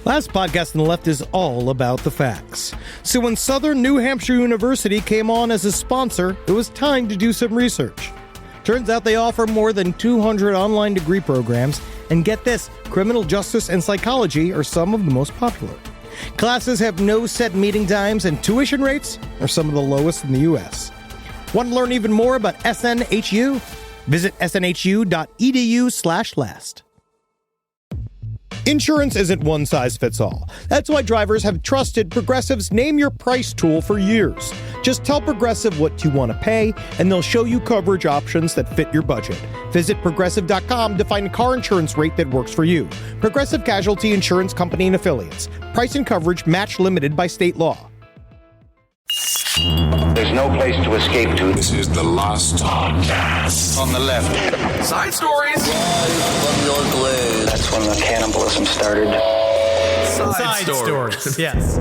Last podcast on the left is all about the facts. So when Southern New Hampshire University came on as a sponsor, it was time to do some research. Turns out they offer more than 200 online degree programs, and get this, criminal justice and psychology are some of the most popular. Classes have no set meeting times, and tuition rates are some of the lowest in the U.S. Want to learn even more about SNHU? Visit snhu.edu/last. Insurance isn't one size fits all. That's why drivers have trusted Progressive's Name Your Price tool for years. Just tell Progressive what you want to pay, and they'll show you coverage options that fit your budget. Visit Progressive.com to find a car insurance rate that works for you. Progressive Casualty Insurance Company and Affiliates. Price and coverage match limited by state law. There's no place to escape to. This is the last podcast. On the left. Side stories. That's when the cannibalism started. Side stories. Yes.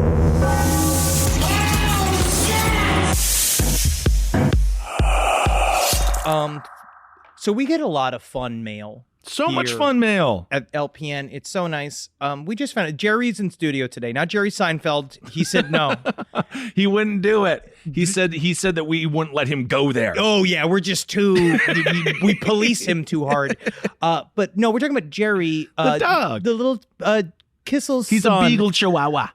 So we get a lot of fun mail. So much fun mail at LPN. It's so nice. We just found it. Jerry's in studio today. Not Jerry Seinfeld. He said no. He wouldn't do it. He said that we wouldn't let him go there. Oh yeah, we're just too. we police him too hard. But no, we're talking about Jerry, the dog, the little Kissel's He's son. a beagle chihuahua.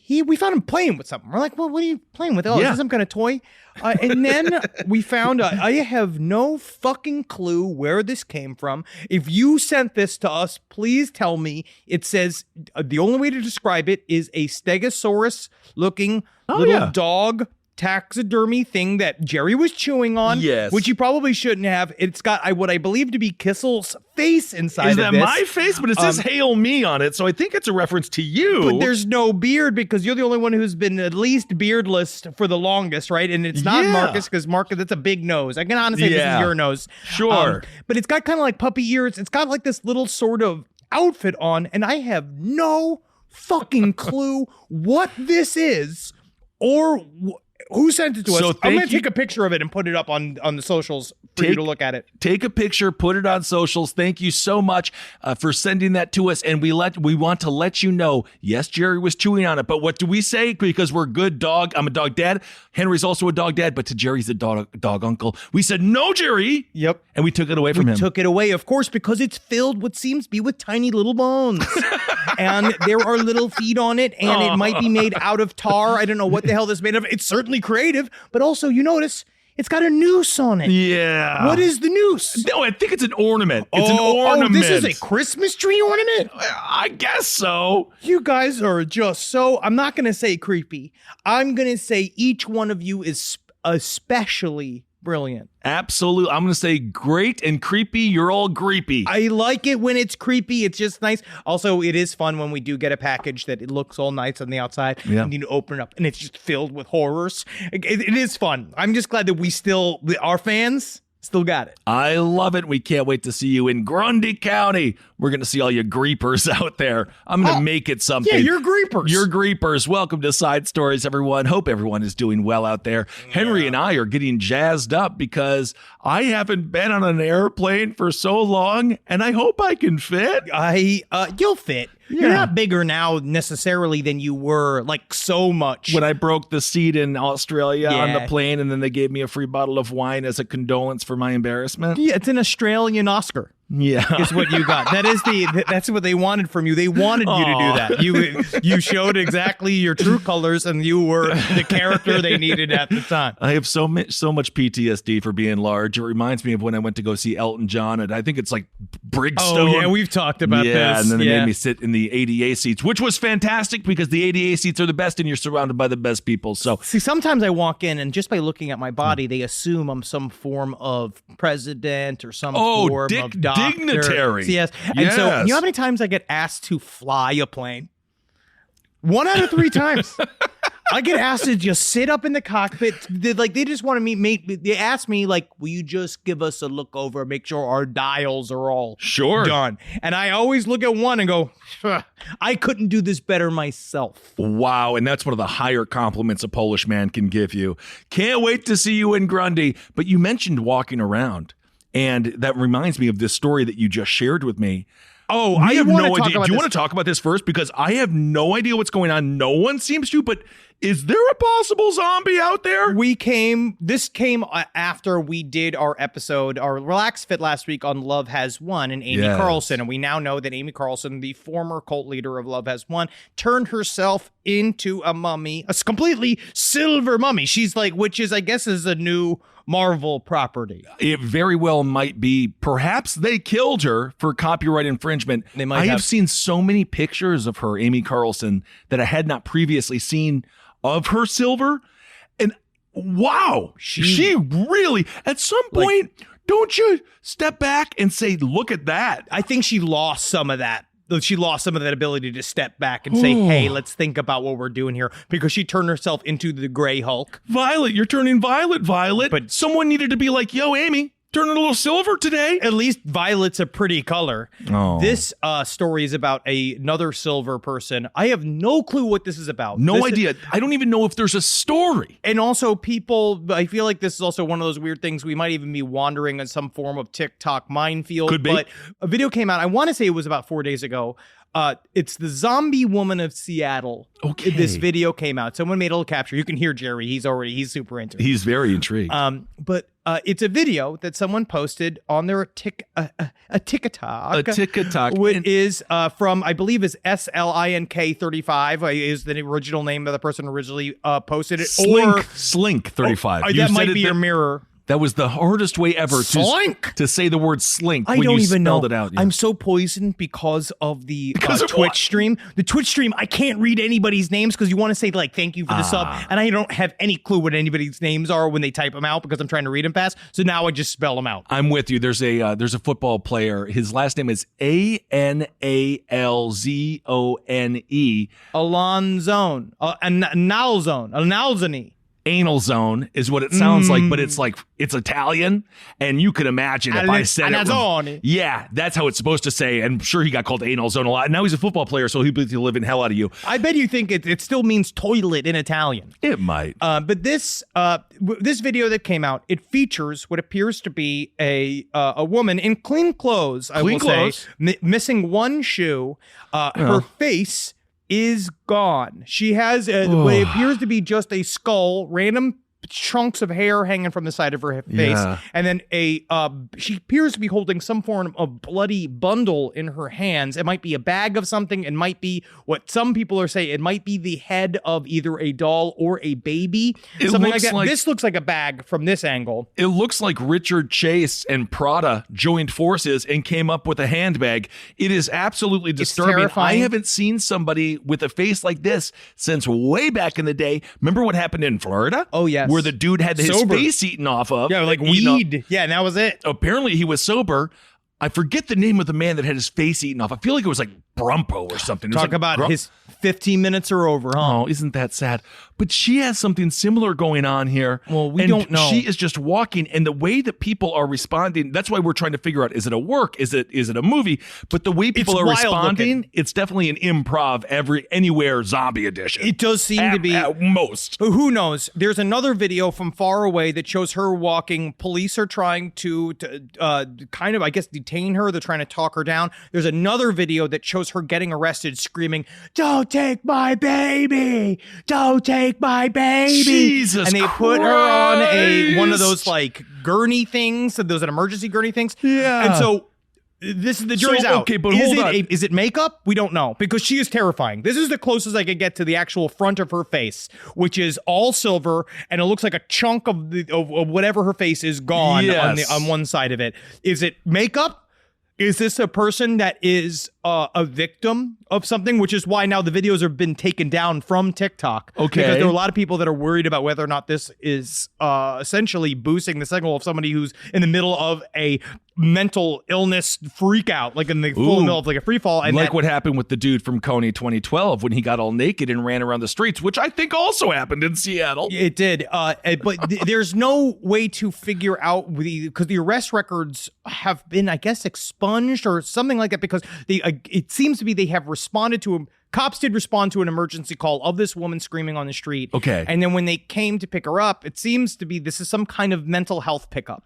We found him playing with something. We're like, well, what are you playing with? Oh, yeah. Is this some kind of toy? And then we found, I have no fucking clue where this came from. If you sent this to us, please tell me. It says, the only way to describe it is a Stegosaurus-looking little dog taxidermy thing that Jerry was chewing on. Yes. Which you probably shouldn't have. It's got what I believe to be Kissel's face inside Is of that this. my face? But it says Hail Me on it, so I think it's a reference to you. But there's no beard because you're the only one who's been at least beardless for the longest, right? And it's not Marcus, because Marcus, that's a big nose. I can honestly say this is your nose. Sure. But it's got kind of like puppy ears. It's got like this little sort of outfit on, and I have no fucking clue what this is or who sent it to us. I'm going to take a picture of it and put it up on the socials for you to look at it. Take a picture, put it on socials. Thank you so much for sending that to us. And we want to let you know, yes, Jerry was chewing on it, but what do we say? Because we're good dog. I'm a dog dad. Henry's also a dog dad, but to Jerry's a dog uncle. We said, no, Jerry. Yep. And we took it away from him. We took it away, of course, because it's filled what seems to be with tiny little bones. And there are little feet on it, and it might be made out of tar. I don't know what the hell this is made of. It's certainly creative, but also, you notice, it's got a noose on it. Yeah. What is the noose? No, I think it's an ornament. It's an ornament. Oh, this is a Christmas tree ornament? I guess so. You guys are just so, I'm not going to say creepy. I'm going to say each one of you is especially brilliant. Absolutely. I'm going to say great and creepy. You're all creepy. I like it when it's creepy. It's just nice. Also, it is fun when we do get a package that it looks all nice on the outside. Yeah. And you open it up and it's just filled with horrors. It is fun. I'm just glad that our fans still got it. I love it. We can't wait to see you in Grundy County. We're going to see all you greepers out there. I'm going to make it something. Yeah, you're greepers. You're greepers. Welcome to Side Stories, everyone. Hope everyone is doing well out there. Yeah. Henry and I are getting jazzed up because I haven't been on an airplane for so long, and I hope I can fit. You'll fit. Yeah. You're not bigger now necessarily than you were, like, so much. When I broke the seat in Australia on the plane, and then they gave me a free bottle of wine as a condolence for my embarrassment. Yeah, it's an Australian Oscar. Yeah, is what you got. That's what they wanted from you. They wanted you to do that. You showed exactly your true colors, and you were the character they needed at the time. I have so much PTSD for being large. It reminds me of when I went to go see Elton John, and I think it's like Brigstone. Oh yeah, we've talked about this. Yeah, and then they made me sit in the ADA seats, which was fantastic because the ADA seats are the best, and you're surrounded by the best people. So see, sometimes I walk in, and just by looking at my body, they assume I'm some form of president or some form of doctor. Dignitary. Yes. And so, you know how many times I get asked to fly a plane? 1 out of 3 times. I get asked to just sit up in the cockpit. They just want to they ask me, like, will you just give us a look over, make sure our dials are all done? And I always look at one and go, I couldn't do this better myself. Wow. And that's one of the higher compliments a Polish man can give you. Can't wait to see you in Grundy. But you mentioned walking around. And that reminds me of this story that you just shared with me. Oh, I have wanna no talk idea. about Do you this. want to talk about this first? Because I have no idea what's going on. No one seems to, but is there a possible zombie out there? This came after we did our Relax Fit last week on Love Has Won and Amy Yes. Carlson. And we now know that Amy Carlson, the former cult leader of Love Has Won, turned herself into a mummy, a completely silver mummy. She's like, which is, I guess, is a new Marvel property. It very well might be. Perhaps they killed her for copyright infringement. They might I have have. seen so many pictures of her, Amy Carlson, that I had not previously seen of her silver. And wow, she really, at some point, don't you step back and say, look at that. I think she lost some of that. She lost some of that ability to step back and say, hey, let's think about what we're doing here, because she turned herself into the Gray Hulk. Violet, you're turning violet. But someone needed to be like, yo, Amy, turning a little silver today. At least violet's a pretty color. Oh. This story is about another silver person. I have no clue what this is about. No idea. I don't even know if there's a story. And also I feel like this is also one of those weird things. We might even be wandering in some form of TikTok minefield. Could be. But a video came out, I want to say it was about 4 days ago. It's the Zombie Woman of Seattle. Okay. This video came out. Someone made a little capture. You can hear Jerry. He's super into it. He's very intrigued. But it's a video that someone posted on their TikTok. A TikTok. Which is from, I believe, is SLINK35 is the original name of the person who originally posted it. Slink 35. You That said might it be your mirror. That was the hardest way ever Slink. to say the word slink I when don't you even know. spelled it out. Yeah. I'm so poisoned because of the Because of Twitch what? stream. The Twitch stream, I can't read anybody's names because you want to say, like, thank you for the sub. And I don't have any clue what anybody's names are when they type them out because I'm trying to read them fast. So now I just spell them out. I'm with you. There's a football player. His last name is Analzone. Alonzone. Nalzone. Anal zone is what it sounds like, but it's Italian, and you could imagine if I said it. Anazzone. Yeah, that's how it's supposed to say. And I'm sure he got called anal zone a lot. Now he's a football player, so he'll be the living hell out of you. I bet you think it still means toilet in Italian. It might. But this video that came out, it features what appears to be a woman in clean clothes. I will say, missing one shoe. Her face is gone. She has what appears to be just a skull, random chunks of hair hanging from the side of her face, and then she appears to be holding some form of bloody bundle in her hands. It might be a bag of something. It might be what some people are saying. It might be the head of either a doll or a baby. Something like that. This looks like a bag from this angle. It looks like Richard Chase and Prada joined forces and came up with a handbag. It is absolutely disturbing. Terrifying. I haven't seen somebody with a face like this since way back in the day. Remember what happened in Florida? Oh, yes. Where the dude had his Sober. face eaten off of. Yeah, like Eaten weed. off. Yeah, and that was it. Apparently he was sober. I forget the name of the man that had his face eaten off. I feel like it was like Brumpo or something. Talk about his 15 minutes are over, huh? Oh, isn't that sad? But she has something similar going on here. Well, we and don't know. She is just walking, and the way that people are responding, that's why we're trying to figure out, is it a work? Is it a movie? But the way people are wild responding, looking. it's definitely an improv anywhere zombie edition. It does seem to be. At most. Who knows? There's another video from far away that shows her walking. Police are trying to kind of, I guess, detain her. They're trying to talk her down. There's another video that shows her getting arrested, screaming, "Don't take my baby! Don't take my baby!" Jesus And they put her on one of those like gurney things, those emergency gurney things. Yeah. And so this is the jury's out. Okay, but hold on. Is it makeup? We don't know, because she is terrifying. This is the closest I could get to the actual front of her face, which is all silver, and it looks like a chunk of whatever her face is gone on one side of it. Is it makeup? Is this a person that is a victim of something, which is why now the videos have been taken down from TikTok? Okay. Because there are a lot of people that are worried about whether or not this is essentially boosting the signal of somebody who's in the middle of a mental illness freak out, like in the full middle of like a free fall. And like what happened with the dude from Coney 2012 when he got all naked and ran around the streets, which I think also happened in Seattle. It did. But there's no way to figure out because the arrest records have been, I guess, expunged or something like that, because it seems to be they have responded to cops did respond to an emergency call of this woman screaming on the street. Okay. And then when they came to pick her up, it seems to be this is some kind of mental health pickup.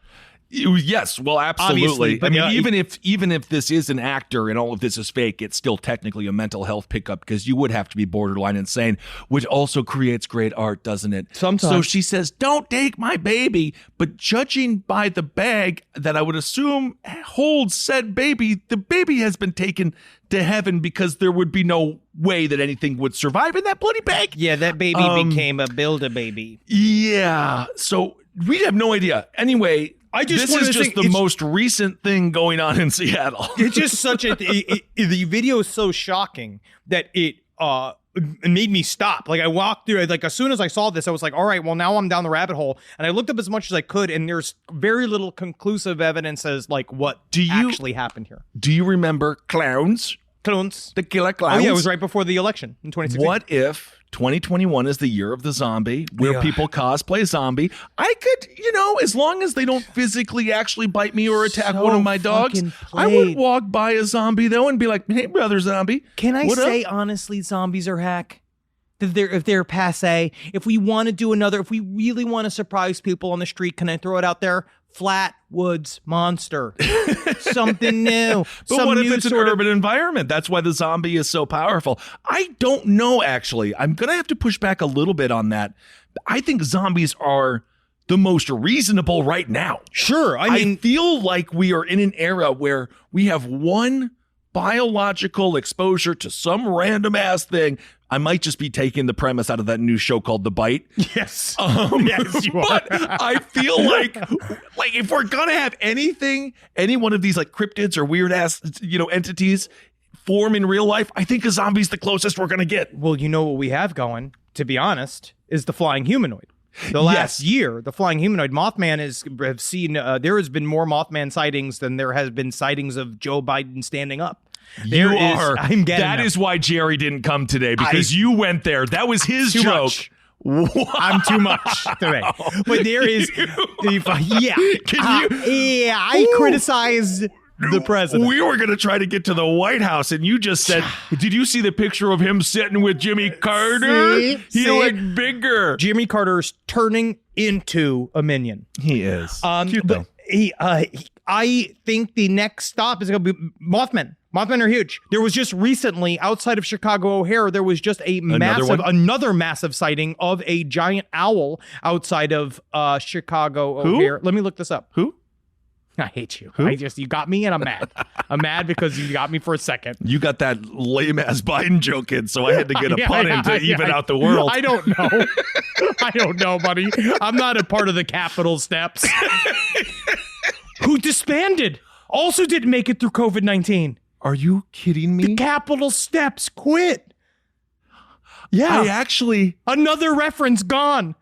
Yes, well, absolutely. Obviously, but I mean, yeah, even if this is an actor and all of this is fake, it's still technically a mental health pickup because you would have to be borderline insane, which also creates great art, doesn't it? Sometimes. So she says, "Don't take my baby," but judging by the bag that I would assume holds said baby, the baby has been taken to heaven because there would be no way that anything would survive in that bloody bag. Yeah, that baby became a Build-A-Baby. Yeah, so we have no idea. Anyway. This is just the most recent thing going on in Seattle. It's just such the video is so shocking that it made me stop. Like I walked through it, like as soon as I saw this, I was like, all right, well now I'm down the rabbit hole. And I looked up as much as I could, and there's very little conclusive evidence as like what actually happened here. Do you remember Clowns? Clones. The killer clowns? Oh yeah, it was right before the election in 2016. What if 2021 is the year of the zombie, where people cosplay zombie? I could, as long as they don't physically actually bite me or attack one of my dogs, I would walk by a zombie though and be like, "Hey, brother zombie." Can I say honestly, zombies are hack? If they're passe, if we want to do another, if we really want to surprise people on the street, can I throw it out there? Flat Woods Monster. Something new. But what if it's an urban environment? That's why the zombie is so powerful. I don't know, actually. I'm going to have to push back a little bit on that. I think zombies are the most reasonable right now. Sure. I feel like we are in an era where we have one biological exposure to some random ass thing. I might just be taking the premise out of that new show called The Bite. Yes. Yes, you are. But I feel like if we're going to have any one of these like cryptids or weird ass, entities form in real life, I think a zombie's the closest we're going to get. Well, you know what we have going, to be honest, is the flying humanoid. The last year, the flying humanoid Mothman have seen, there has been more Mothman sightings than there has been sightings of Joe Biden standing up. That is why Jerry didn't come today, because you went there. That was his joke. I'm too much today. But there is, I criticized the president. We were going to try to get to the White House, and you just said, did you see the picture of him sitting with Jimmy Carter? He looked bigger. Jimmy Carter's turning into a minion. He is. Cute, though. I think the next stop is going to be Mothman. Mothman are huge. There was just recently, outside of Chicago O'Hare, there was just another massive sighting of a giant owl outside of Chicago O'Hare. Let me look this up. Who? I hate you. Who? You got me and I'm mad. I'm mad because you got me for a second. You got that lame ass Biden joke in, so I had to get a pun in to even out the world. I don't know. I don't know, buddy. I'm not a part of the Capitol steps. Who disbanded. Also didn't make it through COVID-19. Are you kidding me? The Capitol steps quit. Yeah. Another reference gone.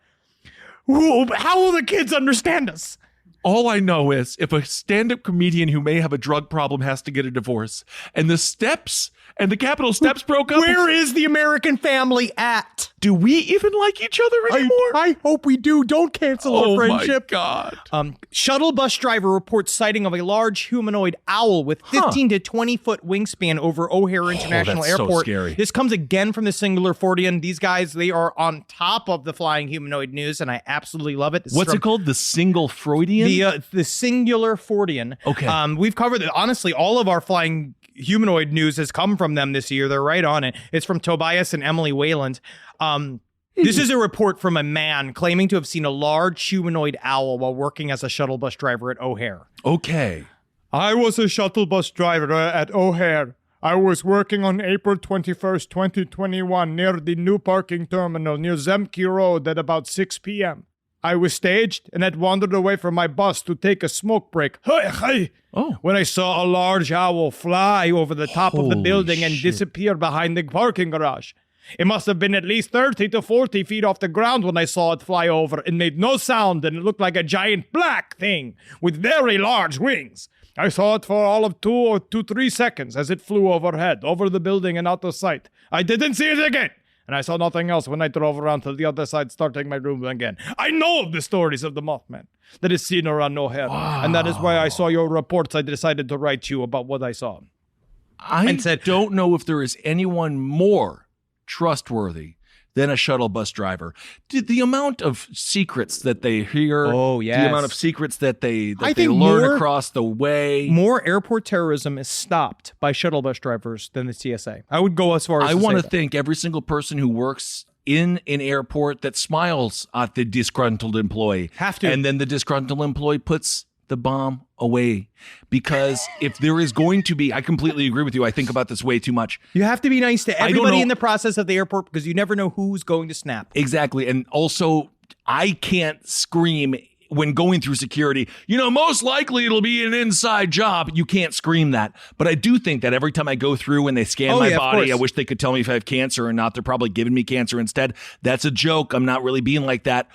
How will the kids understand us? All I know is if a stand-up comedian who may have a drug problem has to get a divorce, and the steps and the Capitol steps broke up. Where is the American family at? Do we even like each other anymore? I hope we do. Don't cancel our friendship. Oh my God. Shuttle bus driver reports sighting of a large humanoid owl with 15 to 20 foot wingspan over O'Hare International Airport. So scary. This comes again from the Singular Fortean. These guys, they are on top of the flying humanoid news, and I absolutely love it. What's it called? The Single Freudian? The Singular Fortean. Okay. We've covered it. Honestly, all of our flying humanoid news has come from them this year. They're right on it. It's from Tobias and Emily Wayland. This is a report from a man claiming to have seen a large humanoid owl while working as a shuttle bus driver at O'Hare. Okay. I was a shuttle bus driver at O'Hare. I was working on April 21st, 2021 near the new parking terminal near Zemke Road at about 6 p.m. I was staged and had wandered away from my bus to take a smoke break. When I saw a large owl fly over the top of the building and disappear behind the parking garage. It must have been at least 30 to 40 feet off the ground when I saw it fly over. It made no sound and it looked like a giant black thing with very large wings. I saw it for all of 2 to 3 seconds as it flew overhead, over the building and out of sight. I didn't see it again. And I saw nothing else when I drove around to the other side, starting my room again. I know of the stories of the Mothman that is seen around O'Hare. Wow. And that is why I saw your reports. I decided to write you about what I saw. I don't know if there is anyone more trustworthy than a shuttle bus driver. The amount of secrets that they hear, yes. the amount of secrets that they think learn more- across the way. More airport terrorism is stopped by shuttle bus drivers than the TSA. I would go as far as I to want say to thank every single person who works in an airport that smiles at the disgruntled employee. Have to. And then the disgruntled employee puts the bomb away. Because if there is going to be, I completely agree with you. I think about this way too much. You have to be nice to I don't everybody know- in the process of the airport because you never know who's going to snap. Exactly. And also, I can't scream when going through security, most likely it'll be an inside job. You can't scream that. But I do think that every time I go through and they scan my yeah, of body, course. I wish they could tell me if I have cancer or not. They're probably giving me cancer instead. That's a joke. I'm not really being like that.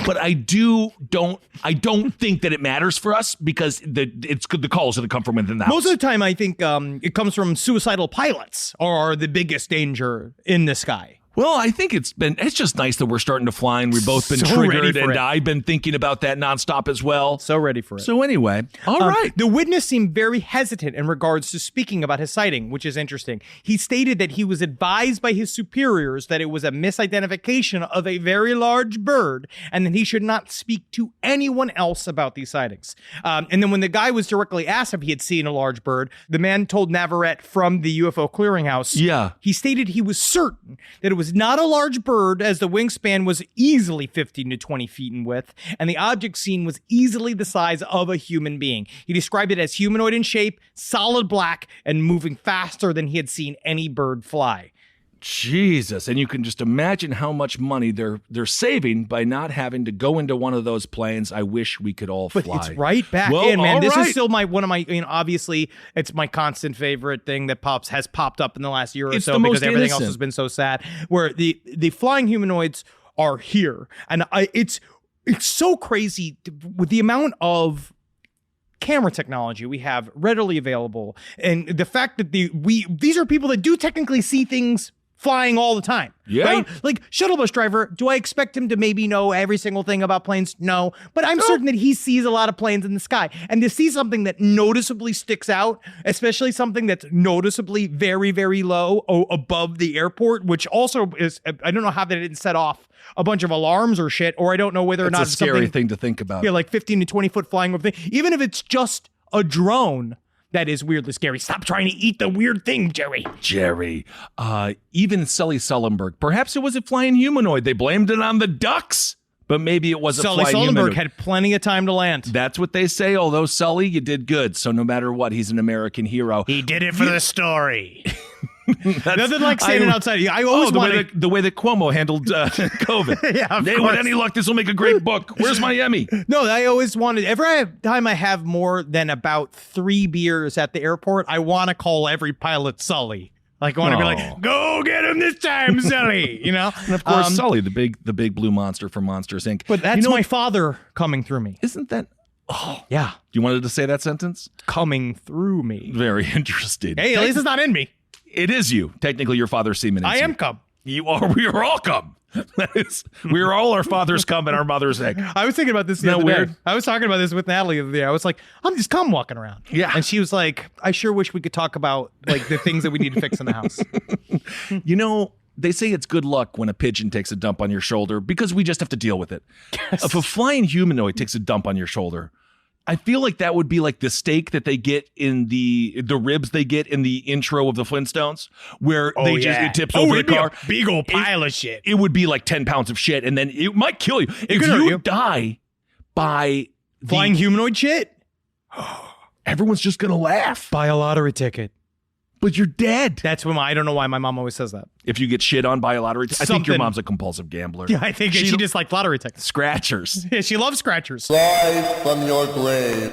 But I don't think that it matters for us because the calls are going to come from within the house. Most of the time, I think it comes from suicidal pilots are the biggest danger in the sky. Well, I think it's just nice that we're starting to fly and we've both been So ready triggered, for and it. I've been thinking about that nonstop as well. So ready for it. So anyway, all right. The witness seemed very hesitant in regards to speaking about his sighting, which is interesting. He stated that he was advised by his superiors that it was a misidentification of a very large bird and that he should not speak to anyone else about these sightings. And then when the guy was directly asked if he had seen a large bird, the man told Navarrete from the UFO clearinghouse, he stated he was certain that it was not a large bird as the wingspan was easily 15 to 20 feet in width, and the object seen was easily the size of a human being. He described it as humanoid in shape, solid black, and moving faster than he had seen any bird fly. Jesus, and you can just imagine how much money they're saving by not having to go into one of those planes. I wish we could all fly. But it's right back Well, in, man. all This right. is still one of my, obviously it's my constant favorite thing that has popped up in the last year or It's so the because most everything else innocent. has been so sad. Where the flying humanoids are here, and it's so crazy with the amount of camera technology we have readily available, and the fact that these are people that do technically see things flying all the time. Yeah. Right? Like shuttle bus driver, do I expect him to maybe know every single thing about planes? No. But I'm certain that he sees a lot of planes in the sky. And to see something that noticeably sticks out, especially something that's noticeably very, very low above the airport, which also is, I don't know how they didn't set off a bunch of alarms or shit, or I don't know whether or It's not a it's scary something, thing to think about. like 15 to 20 foot flying over thing. Even if it's just a drone, that is weirdly scary. Stop trying to eat the weird thing, Jerry. Even Sully Sullenberg. Perhaps it was a flying humanoid. They blamed it on the ducks, but maybe it was a Sully flying Sullenberg humanoid. had plenty of time to land. That's what they say. Although Sully, you did good. So no matter what, he's an American hero. He did it for the story. Nothing like standing outside. I always wanted the way that Cuomo handled COVID. Yeah, of Hey, course. with any luck, this will make a great book. Where's my Emmy? No, I always wanted, every time I have more than about 3 beers at the airport, I want to call every pilot Sully. Like, I want to be like, go get him this time, Sully, And of course, Sully, the big blue monster from Monsters, Inc. But that's my father coming through me. Isn't that... Oh, Yeah. you wanted to say that sentence? Coming through me. Very interesting. Hey, at least it's not in me. It is you. Technically, your father's semen is I you. am cum. You are. We are all cum. We are all our father's cum and our mother's egg. I was thinking about this the Isn't other that day. weird? I was talking about this with Natalie the other day. I was like, I'm just cum walking around. Yeah. And she was like, I sure wish we could talk about like the things that we need to fix in the house. They say it's good luck when a pigeon takes a dump on your shoulder because we just have to deal with it. If a flying humanoid takes a dump on your shoulder, I feel like that would be like the steak that they get in the ribs they get in the intro of the Flintstones, where it tips over the car. Big old pile of shit. It would be like 10 pounds of shit, and then it might kill you. If could hurt you you. die by Flying humanoid shit? everyone's just gonna laugh. Buy a lottery ticket. But you're dead. That's when I don't know why my mom always says that. If you get shit on by a lottery, I think your Something. mom's a compulsive gambler. Yeah, I think she just like lottery tickets. Scratchers. Yeah, she loves scratchers. Live from your grave.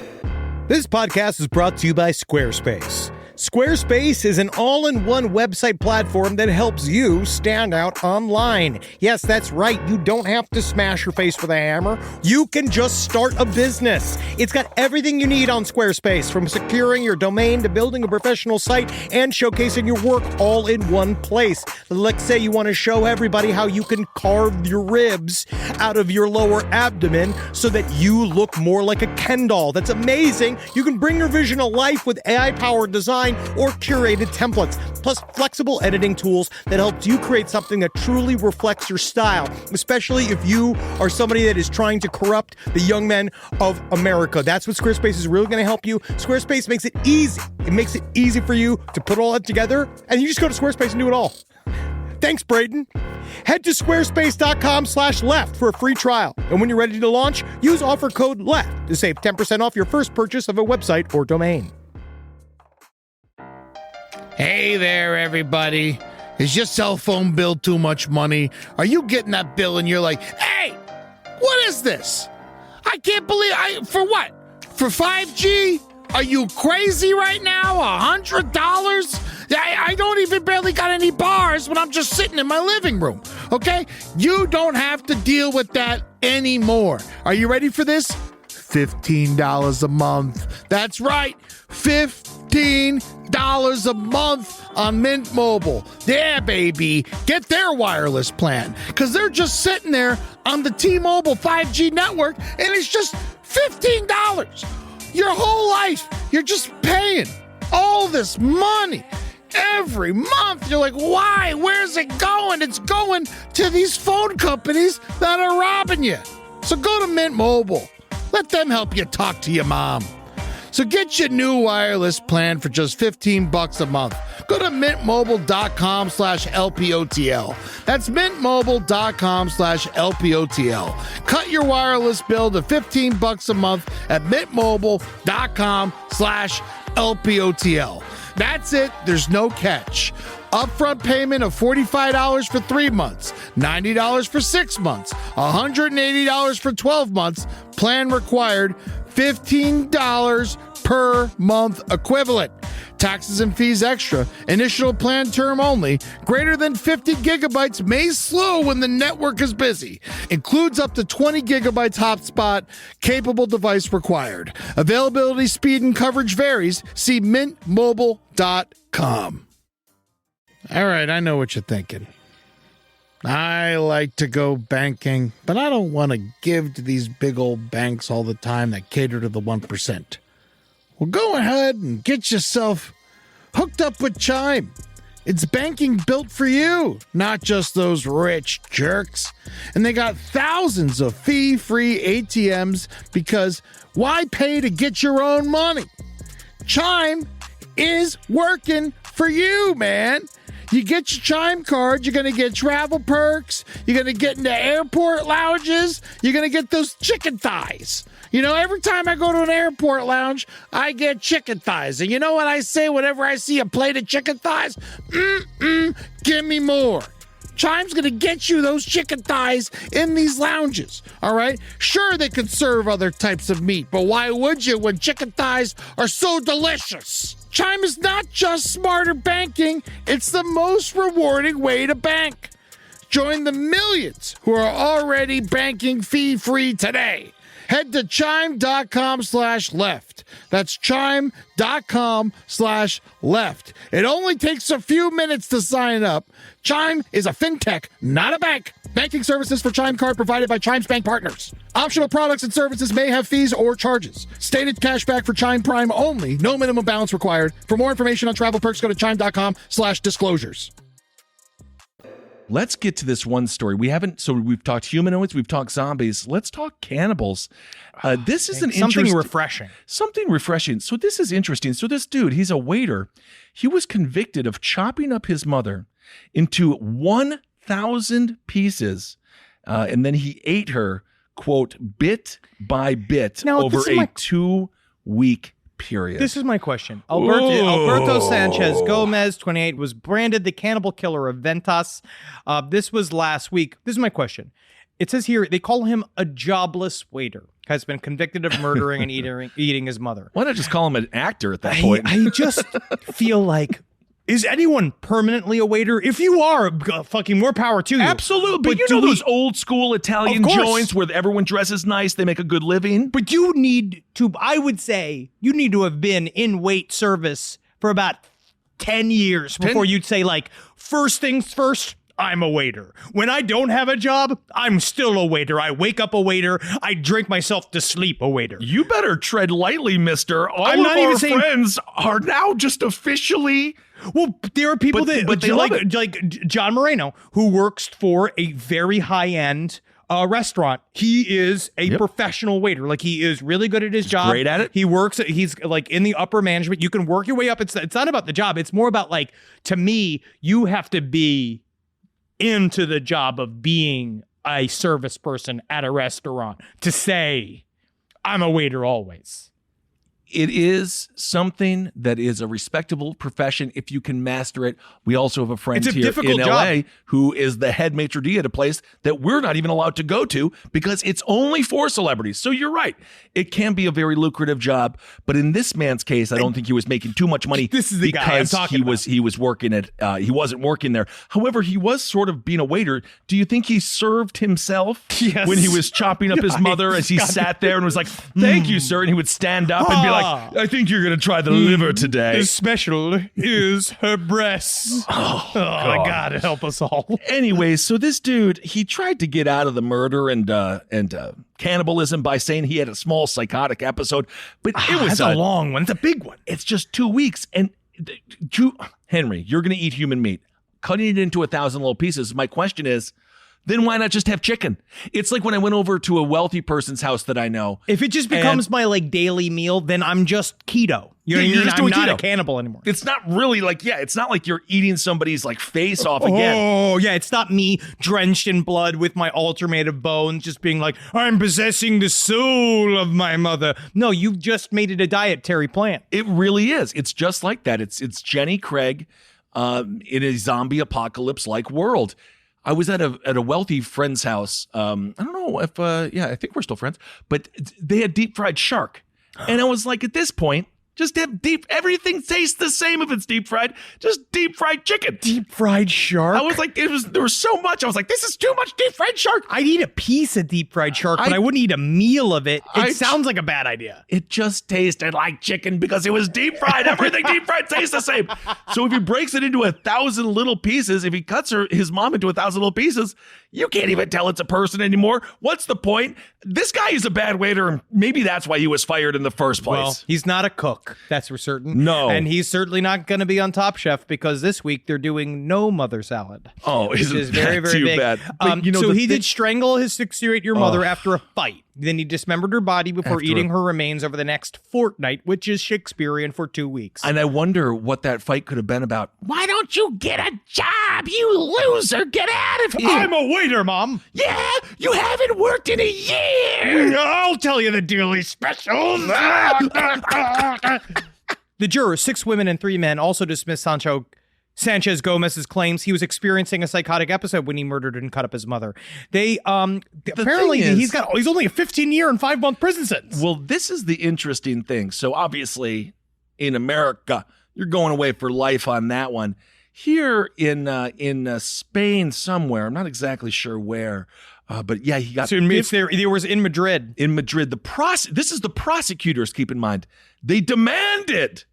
This podcast is brought to you by Squarespace. Squarespace is an all-in-one website platform that helps you stand out online. Yes, that's right. You don't have to smash your face with a hammer. You can just start a business. It's got everything you need on Squarespace, from securing your domain to building a professional site and showcasing your work all in one place. Let's say you want to show everybody how you can carve your ribs out of your lower abdomen so that you look more like a Ken doll. That's amazing. You can bring your vision to life with AI-powered design design or curated templates, plus flexible editing tools that helps you create something that truly reflects your style, especially if you are somebody that is trying to corrupt the young men of America. That's what Squarespace is really going to help you. Squarespace makes it easy. It makes it easy for you to put all that together, and you just go to Squarespace and do it all. Thanks, Braden. Head to squarespace.com/left for a free trial. And when you're ready to launch, use offer code LEFT to save 10% off your first purchase of a website or domain. Hey there, everybody. Is your cell phone bill too much money? Are you getting that bill and you're like, hey, what is this? I can't believe for what? For 5G? Are you crazy right now? $100? I don't even barely got any bars when I'm just sitting in my living room, okay? You don't have to deal with that anymore. Are you ready for this? $15 a month. That's right, $15 a month on Mint Mobile. Yeah, baby. Get their wireless plan, because they're just sitting there on the T-Mobile 5G network, and it's just $15. Your whole life, you're just paying all this money every month. You're like, why? Where's it going? It's going to these phone companies that are robbing you. So go to Mint Mobile. Let them help you talk to your mom. So get your new wireless plan for just $15 a month. Go to mintmobile.com/LPOTL. That's mintmobile.com/LPOTL. Cut your wireless bill to $15 a month at mintmobile.com/LPOTL. That's it. There's no catch. Upfront payment of $45 for 3 months, $90 for 6 months, $180 for 12 months. Plan required, $15 per month equivalent. Taxes and fees extra. Initial plan term only. Greater than 50 gigabytes may slow when the network is busy. Includes up to 20 gigabytes hotspot. Capable device required. Availability, speed, and coverage varies. See mintmobile.com. All right, I know what you're thinking. I like to go banking, but I don't want to give to these big old banks all the time that cater to the 1%. Well, go ahead and get yourself hooked up with Chime. It's banking built for you, not just those rich jerks. And they got thousands of fee-free ATMs, because why pay to get your own money? Chime is working for you, man. You get your Chime card, you're going to get travel perks, you're going to get into airport lounges, you're going to get those chicken thighs. You know, every time I go to an airport lounge, I get chicken thighs. And you know what I say whenever I see a plate of chicken thighs? Give me more. Chime's going to get you those chicken thighs in these lounges, all right? Sure, they can serve other types of meat, but why would you when chicken thighs are so delicious? Chime is not just smarter banking, it's the most rewarding way to bank. Join the millions who are already banking fee-free today. Head to chime.com/left. That's chime.com/left. It only takes a few minutes to sign up. Chime is a fintech, not a bank. Banking services for Chime Card provided by Chime's bank partners. Optional products and services may have fees or charges. Stated cashback for Chime Prime only. No minimum balance required. For more information on travel perks, go to chime.com/disclosures. Let's get to this one story. We've talked humanoids, we've talked zombies. Let's talk cannibals. This is Something refreshing. Something refreshing. So this is interesting. So this dude, he's a waiter. He was convicted of chopping up his mother into 1,000 pieces, and then he ate her, quote, bit by bit over a 2-week period. This is my question. Alberto Sanchez Gomez, 28, was branded the cannibal killer of Ventas. This was last week. This is my question. It says here they call him a jobless waiter. Has been convicted of murdering and eating his mother. Why not just call him an actor at that point? I just feel like, is anyone permanently a waiter? If you are, fucking more power to you. Absolutely. But you know those old school Italian joints where everyone dresses nice, they make a good living? But you need to, I would say, you need to have been in wait service for about 10 years before you'd say, like, first things first, I'm a waiter. When I don't have a job, I'm still a waiter. I wake up a waiter. I drink myself to sleep a waiter. You better tread lightly, mister. All I'm of not our even saying- friends are now just officially... Well, there are people But they love it. like John Moreno, who works for a very high-end restaurant. He is a professional waiter. Like, he is really good at his job. great at it. He's like in the upper management. You can work your way up. It's not about the job. It's more about, like, to me, you have to be into the job of being a service person at a restaurant to say, I'm a waiter always. It is something that is a respectable profession if you can master it. We also have a friend It's a here difficult in LA job. who is the head maitre d' at a place that we're not even allowed to go to because it's only for celebrities. So you're right. It can be a very lucrative job. But in this man's case, I don't think he was making too much money. This is the guy I'm because talking about. he was working at he wasn't working there. However, he was sort of being a waiter. Do you think he served himself Yes. when he was chopping up his mother as he sat there and was like, "Thank you, sir," and he would stand up and be like, "I think you're going to try the liver today." The special is her breasts. Oh, God, help us all. Anyway, so this dude, he tried to get out of the murder and cannibalism by saying he had a small psychotic episode, but it was That's a long one. It's a big one. It's just 2 weeks. And Henry, you're going to eat human meat. Cutting it into 1,000 little pieces. My question is, then why not just have chicken? It's like when I went over to a wealthy person's house that I know. If it just becomes my like daily meal, then I'm just keto. You know what I Yeah, you're mean? just I'm doing not a keto. cannibal anymore. It's not really like, it's not like you're eating somebody's like face off again. Oh, yeah, it's not me drenched in blood with my altar made of bones just being like, I'm possessing the soul of my mother. No, you've just made it a dietary plant. It really is. It's just like that. It's Jenny Craig in a zombie apocalypse like world. I was at a wealthy friend's house. I don't know if I think we're still friends, but they had deep fried shark, and I was like, at this point, just have everything tastes the same if it's deep fried. Just deep fried chicken. Deep fried shark? I was like, there was so much. I was like, this is too much deep fried shark. I'd eat a piece of deep fried shark, but I wouldn't eat a meal of it. It sounds like a bad idea. It just tasted like chicken because it was deep fried. Everything deep fried tastes the same. So if he breaks it into 1,000 little pieces, if he cuts his mom into 1,000 little pieces, you can't even tell it's a person anymore. What's the point? This guy is a bad waiter, and maybe that's why he was fired in the first place. Well, he's not a cook, that's for certain. No. And he's certainly not going to be on Top Chef because this week they're doing no mother salad. Oh, which isn't is very, that very too big. bad? But, So the he thing- did strangle his 68-year-old mother after a fight. Then he dismembered her body before After eating a- her remains over the next fortnight, which is Shakespearean for 2 weeks. And I wonder what that fight could have been about. Why don't you get a job, you loser? Get out of here. I'm a waiter, Mom. Yeah, you haven't worked in a year. I'll tell you the daily specials. The jurors, 6 women and 3 men, also dismissed Sanchez Gomez's claims he was experiencing a psychotic episode when he murdered and cut up his mother. They apparently thing is- he's only a 15-year and 5-month prison sentence. Well, this is the interesting thing. So obviously, in America, you're going away for life on that one. Here in Spain somewhere, I'm not exactly sure where, but yeah, he got. So it was in Madrid. In Madrid, this is the prosecutors. Keep in mind, they demanded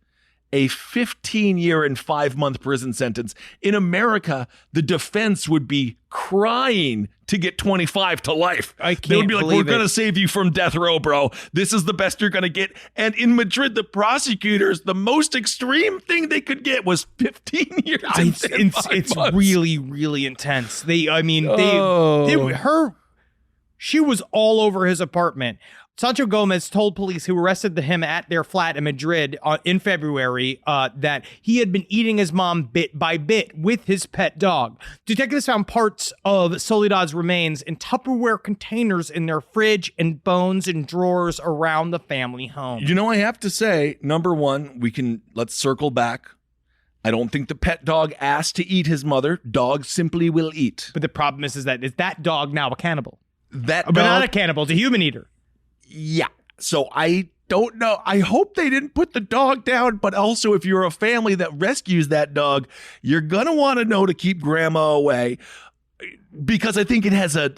a 15-year and 5-month prison sentence. In America, the defense would be crying to get 25 to life. I They would can't be like, believe we're going to it. save you from death row, bro. This is the best you're going to get. And in Madrid, the prosecutors, the most extreme thing they could get was 15 years and It's 5 months. really, really intense. She was all over his apartment. Sancho Gomez told police who arrested him at their flat in Madrid in February that he had been eating his mom bit by bit with his pet dog. Detectives found parts of Soledad's remains in Tupperware containers in their fridge and bones in drawers around the family home. You know, I have to say, number one, let's circle back. I don't think the pet dog asked to eat his mother. Dog simply will eat. But the problem is that dog now a cannibal? That But dog, not a cannibal, it's a human eater. yeah. So I don't know. I hope they didn't put the dog down, but also if you're a family that rescues that dog, you're going to want to know to keep grandma away because I think it has a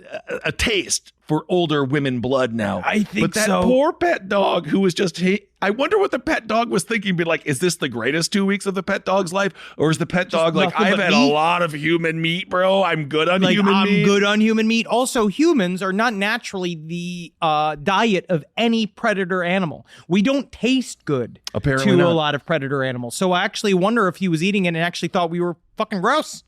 taste for older women blood now. I think but that so. poor pet dog who was just, I wonder what the pet dog was thinking. Be like, is this the greatest 2 weeks of the pet dog's life? Or is the pet dog like, nothing I've but had meat? a lot of human meat, bro. I'm good on Like, human I'm meat. good on human meat. Also, humans are not naturally the diet of any predator animal. We don't taste good Apparently to not. a lot of predator animals. So I actually wonder if he was eating it and actually thought we were fucking gross.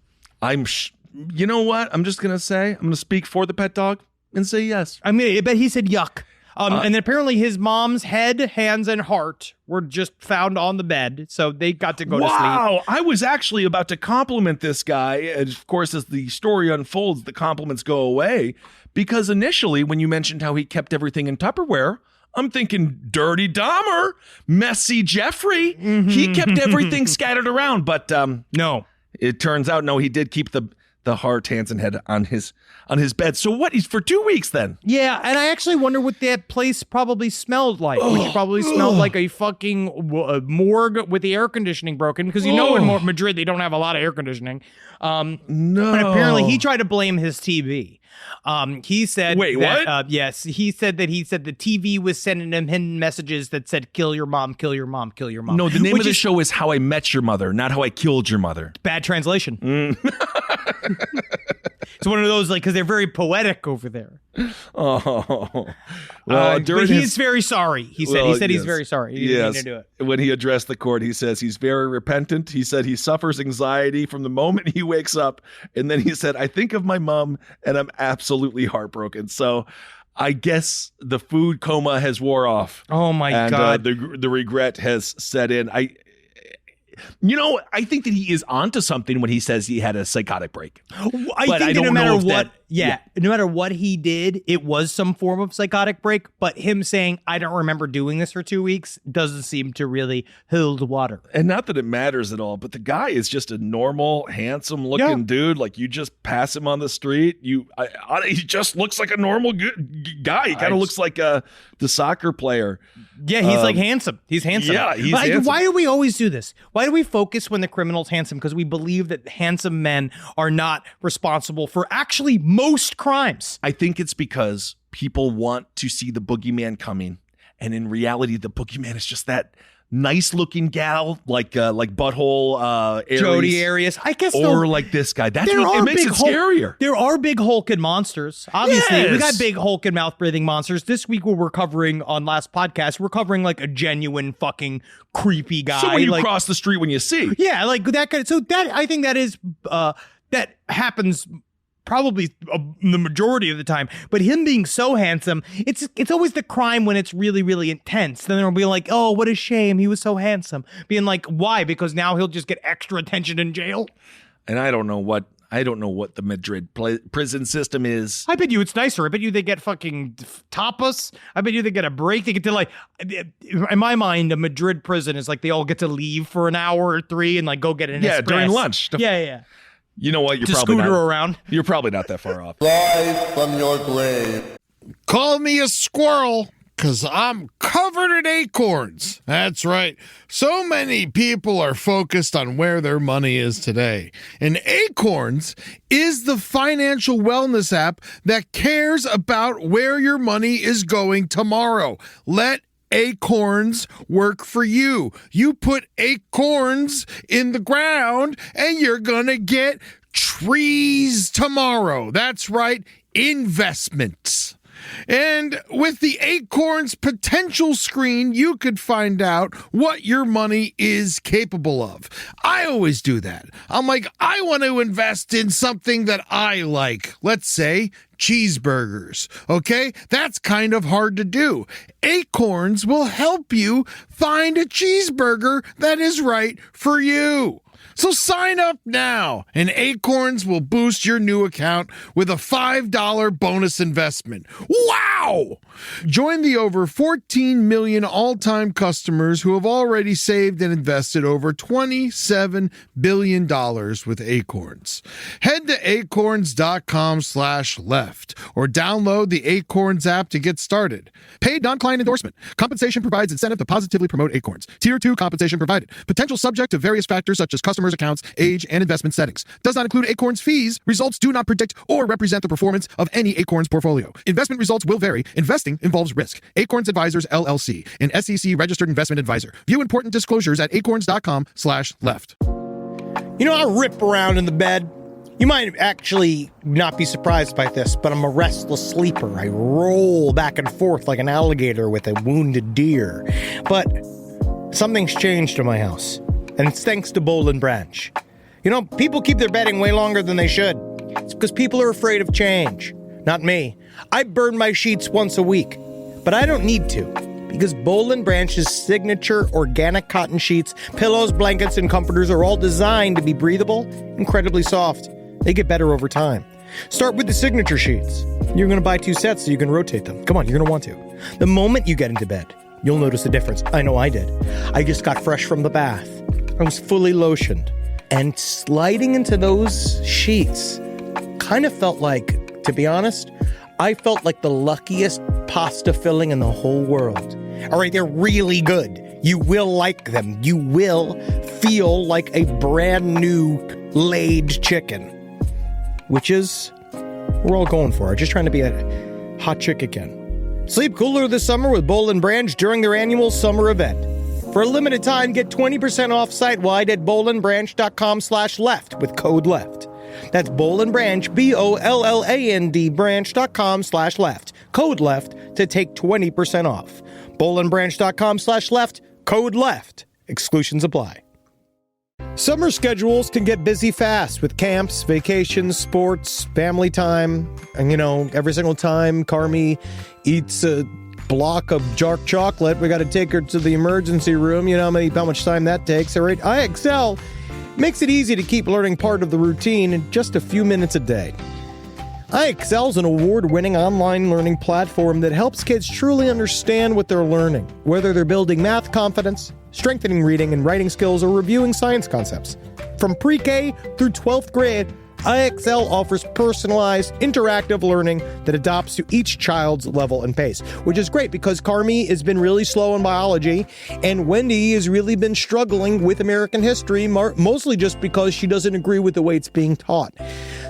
You know what? I'm just going to say, I'm going to speak for the pet dog and say yes. I mean, I bet he said yuck. And then apparently his mom's head, hands, and heart were just found on the bed. So they got to go to sleep. Wow. I was actually about to compliment this guy. And of course, as the story unfolds, the compliments go away. Because initially, when you mentioned how he kept everything in Tupperware, I'm thinking Dirty Dahmer, Messy Jeffrey. He kept everything scattered around. But No. it turns out, no, he did keep the heart, hands, and head on his bed. So what? He's for 2 weeks then. Yeah, and I actually wonder what that place probably smelled like, which probably smelled like a fucking morgue with the air conditioning broken, because in Madrid they don't have a lot of air conditioning. No. And apparently he tried to blame his TV. He said, Wait, that, what? Yes, he said the TV was sending him hidden messages that said, kill your mom, kill your mom, kill your mom. No, the name Which of the is show is How I Met Your Mother, not How I Killed Your Mother. bad translation. It's one of those, like, because they're very poetic over there. Oh, well, But he's very sorry. He said he's very sorry. He didn't mean to do it. When he addressed the court, he says he's very repentant. He said he suffers anxiety from the moment he wakes up. And then he said, I think of my mom and I'm absolutely heartbroken. So I guess the food coma has wore off. Oh my God. The regret has set in. I think that he is onto something when he says he had a psychotic break. I But think I that no don't matter know if what, that- no matter what he did, it was some form of psychotic break. But him saying, I don't remember doing this for 2 weeks, doesn't seem to really hold water. And not that it matters at all, but the guy is just a normal, handsome-looking dude. Like, you just pass him on the street, he just looks like a normal guy. He kind of looks like the soccer player. Yeah, he's like handsome. He's handsome. Yeah, he's But handsome. why do we always do this? Why do we focus when the criminal's handsome? Because we believe that handsome men are not responsible for actually most crimes. I think it's because people want to see the boogeyman coming, and in reality, the boogeyman is just that nice-looking gal, like butthole Aries, Jody Arias. I guess or like this guy. That's what it makes it scarier. There are big hulking monsters. Obviously, we Yes. got big hulk and mouth breathing monsters. This week, what we're covering on last podcast, we're covering like a genuine fucking creepy guy. So when you like, cross the street, when you see, yeah, like that kind. So that I think that is that happens probably the majority of the time. But him being so handsome, it's always the crime when it's really, really intense. Then they'll be like, oh, what a shame, he was so handsome. Being like, why? Because now he'll just get extra attention in jail. and I don't know what the Madrid prison system is. I bet you it's nicer. I bet you they get fucking tapas. I bet you they get a break. They get to like, in my mind, a Madrid prison is like they all get to leave for an hour or 3 and like go get an espresso. During lunch. Yeah. You know what? You're To probably scooter not, around. You're probably not that far off. Live from your grave. Call me a squirrel, because I'm covered in acorns. That's right. So many people are focused on where their money is today. And Acorns is the financial wellness app that cares about where your money is going tomorrow. Let Acorns work for you. You put acorns in the ground and you're gonna get trees tomorrow. That's right, investments. And with the Acorns potential screen, you could find out what your money is capable of. I always do that. I'm like, I want to invest in something that I like. Let's say cheeseburgers. Okay? That's kind of hard to do. Acorns will help you find a cheeseburger that is right for you. So sign up now, and Acorns will boost your new account with a $5 bonus investment. Wow! Join the over 14 million all-time customers who have already saved and invested over $27 billion with Acorns. Head to acorns.com/left or download the Acorns app to get started. Paid non-client endorsement. Compensation provides incentive to positively promote Acorns. Tier 2 compensation provided. Potential subject to various factors such as customers' accounts, age, and investment settings. Does not include Acorn's fees. Results do not predict or represent the performance of any Acorn's portfolio. Investment results will vary. Investing involves risk. Acorns Advisors, LLC, an SEC registered investment advisor. View important disclosures at acorns.com/left. You know, I rip around in the bed. You might actually not be surprised by this, but I'm a restless sleeper. I roll back and forth like an alligator with a wounded deer. But something's changed in my house, and it's thanks to Boll and Branch. You know, people keep their bedding way longer than they should. It's because people are afraid of change. Not me. I burn my sheets once a week, but I don't need to, because Boll and Branch's signature organic cotton sheets, pillows, blankets, and comforters are all designed to be breathable, incredibly soft. They get better over time. Start with the signature sheets. You're going to buy 2 sets so you can rotate them. Come on, you're going to want to. The moment you get into bed, you'll notice a difference. I know I did. I just got fresh from the bath. I was fully lotioned. And sliding into those sheets kind of felt like, to be honest, I felt like the luckiest pasta filling in the whole world. All right, they're really good. You will like them. You will feel like a brand new laid chicken. Which is, we're all going for it. Just trying to be a hot chick again. Sleep cooler this summer with Boll and Branch during their annual summer event. For a limited time, get 20% off site-wide at bollandbranch.com/left with code LEFT. That's Boll and Branch, BOLLAND branch.com/left. Code LEFT to take 20% off. bollandbranch.com/left, code LEFT. Exclusions apply. Summer schedules can get busy fast with camps, vacations, sports, family time. And, you know, every single time Carmi eats a block of dark chocolate, we got to take her to the emergency room. You know how much time that takes. All right, IXL makes it easy to keep learning part of the routine in just a few minutes a day. IXL is an award-winning online learning platform that helps kids truly understand what they're learning, whether they're building math confidence, strengthening reading and writing skills, or reviewing science concepts. From pre-K through 12th grade, IXL offers personalized, interactive learning that adapts to each child's level and pace, which is great because Carmi has been really slow in biology, and Wendy has really been struggling with American history, mostly just because she doesn't agree with the way it's being taught.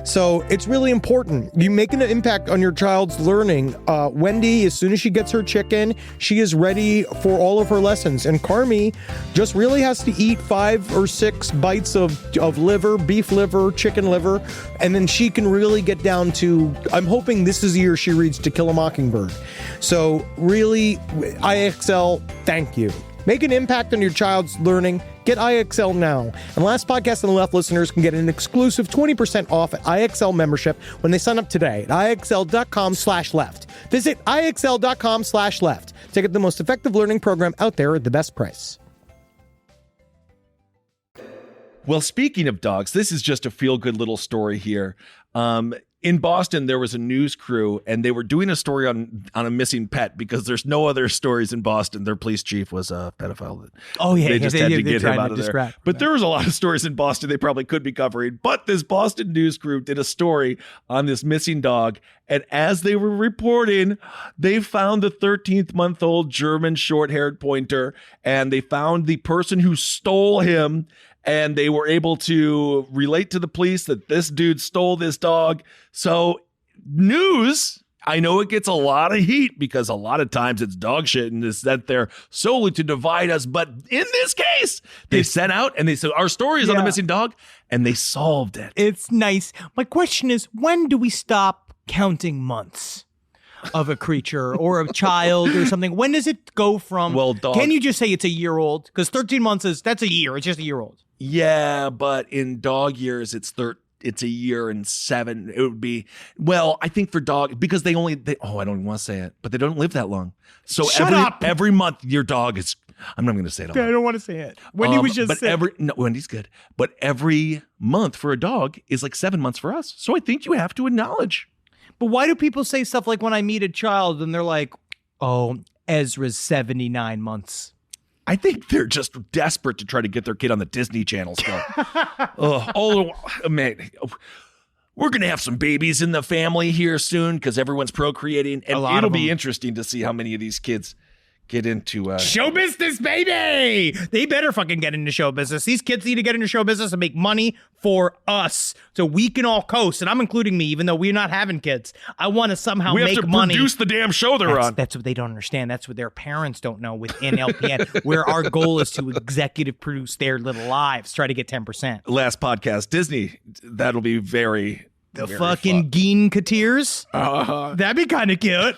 So it's really important. You make an impact on your child's learning. Wendy, as soon as she gets her chicken, she is ready for all of her lessons. And Carmi just really has to eat 5 or 6 bites of liver, beef liver, chicken liver, and then she can really get down to, I'm hoping this is the year she reads To Kill a Mockingbird. So really, IXL, thank you. Make an impact on your child's learning. Get IXL now. And Last Podcast on the Left listeners can get an exclusive 20% off at IXL membership when they sign up today at IXL.com/left. Visit IXL.com/left to get the most effective learning program out there at the best price. Well, speaking of dogs, this is just a feel-good little story here. In Boston, there was a news crew, and they were doing a story on a missing pet because there's no other stories in Boston. Their police chief was a pedophile. Oh, yeah. They just had to get him tried out to of there. distract But him. there was a lot of stories in Boston they probably could be covering. But this Boston news crew did a story on this missing dog, and as they were reporting, they found the 13-month-old German short-haired pointer, and they found the person who stole him. And they were able to relate to the police that this dude stole this dog. So news, I know it gets a lot of heat because a lot of times it's dog shit and it's that they're solely to divide us. But in this case, they sent out and they said, our story is on the missing dog, and they solved it. It's nice. My question is, when do we stop counting months of a creature or a child or something? When does it go from, can you just say it's a year old? Because 13 months that's a year. It's just a year old. Yeah, but in dog years, it's a year and 7. It would be, I think for dog, because I don't even want to say it, but they don't live that long. So Shut up. every month your dog is, I'm not going to say it. I don't want to say it. Wendy was just sick. Wendy's good. But every month for a dog is like 7 months for us. So I think you have to acknowledge. But why do people say stuff like when I meet a child and they're like, oh, Ezra's 79 months? I think they're just desperate to try to get their kid on the Disney Channel still. Man, we're going to have some babies in the family here soon because everyone's procreating. And it'll be interesting to see how many of these kids get into show business, baby. They better fucking get into show business. These kids need to get into show business and make money for us so we can all coast. And I'm including me, even though we're not having kids. I want to somehow make money. We have to produce the damn show they're on. That's what they don't understand. That's what their parents don't know within LPN, where our goal is to executive produce their little lives, try to get 10%. Last podcast, Disney, that'll be very... The fucking Gene-keteers. That'd be kind of cute.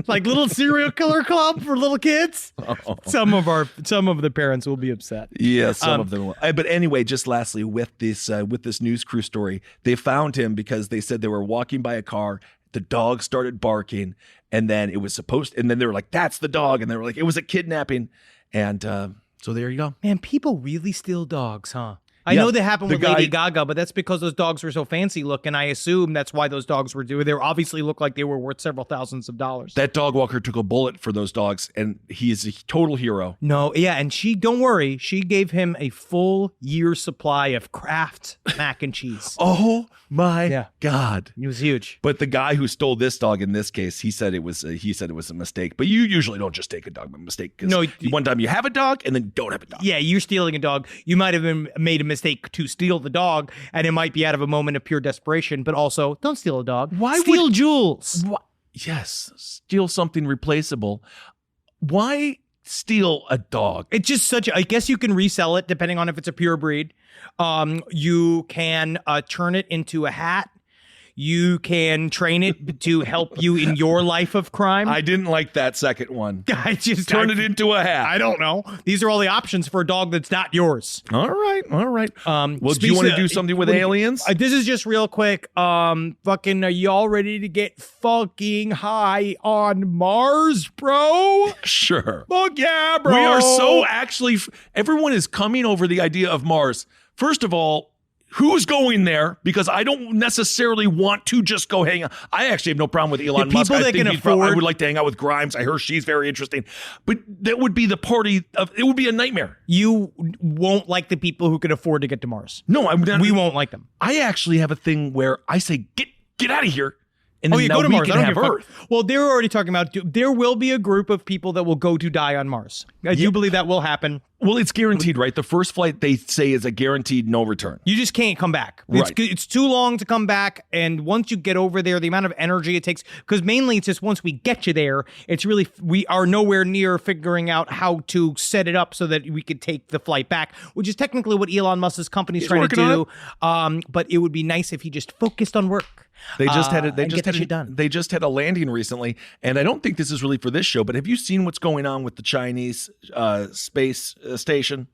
Like little serial killer club for little kids. Oh. Some of the parents will be upset. Yeah, some of them will. But anyway, just lastly, with this news crew story, they found him because they said they were walking by a car. The dog started barking, and then and then they were like, "That's the dog," and they were like, "It was a kidnapping," and so there you go. Man, people really steal dogs, huh? I know that happened with Lady Gaga, but that's because those dogs were so fancy looking. I assume that's why those dogs were doing. They obviously looked like they were worth several thousands of dollars. That dog walker took a bullet for those dogs, and he is a total hero. No, yeah, and don't worry, she gave him a full year's supply of Kraft mac and cheese. Oh my God, it was huge. But the guy who stole this dog in this case, he said it was a mistake. But you usually don't just take a dog by mistake. No, one time you have a dog and then don't have a dog. Yeah, you're stealing a dog. You might have made a mistake to steal the dog, and it might be out of a moment of pure desperation. But also, don't steal a dog. Steal jewels? Yes, steal something replaceable. Why steal a dog? It's just I guess you can resell it depending on if it's a pure breed. You can turn it into a hat. You can train it to help you in your life of crime. I didn't like that second one. Turn it into a hat. I don't know. These are all the options for a dog that's not yours. All right. Well, do you want to do something with aliens? This is just real quick. Fucking, are y'all ready to get fucking high on Mars, bro? Sure. Fuck yeah, bro. We are so everyone is coming over the idea of Mars. First of all, who's going there? Because I don't necessarily want to just go hang out. I actually have no problem with Elon Musk. I would like to hang out with Grimes. I heard she's very interesting. But that would be it would be a nightmare. You won't like the people who can afford to get to Mars. No, we won't like them. I actually have a thing where I say, get out of here. And then go to Mars. Can have Earth. Well, they're already talking about there will be a group of people that will go to die on Mars. I do believe that will happen. Well, it's guaranteed, right? The first flight, they say, is a guaranteed no return. You just can't come back. Right. It's too long to come back. And once you get over there, the amount of energy it takes, because mainly it's just once we get you there, it's really, we are nowhere near figuring out how to set it up so that we could take the flight back, which is technically what Elon Musk's company is trying to do. But it would be nice if he just focused on work. They just had a landing recently, and I don't think this is really for this show, but have you seen what's going on with the Chinese space station?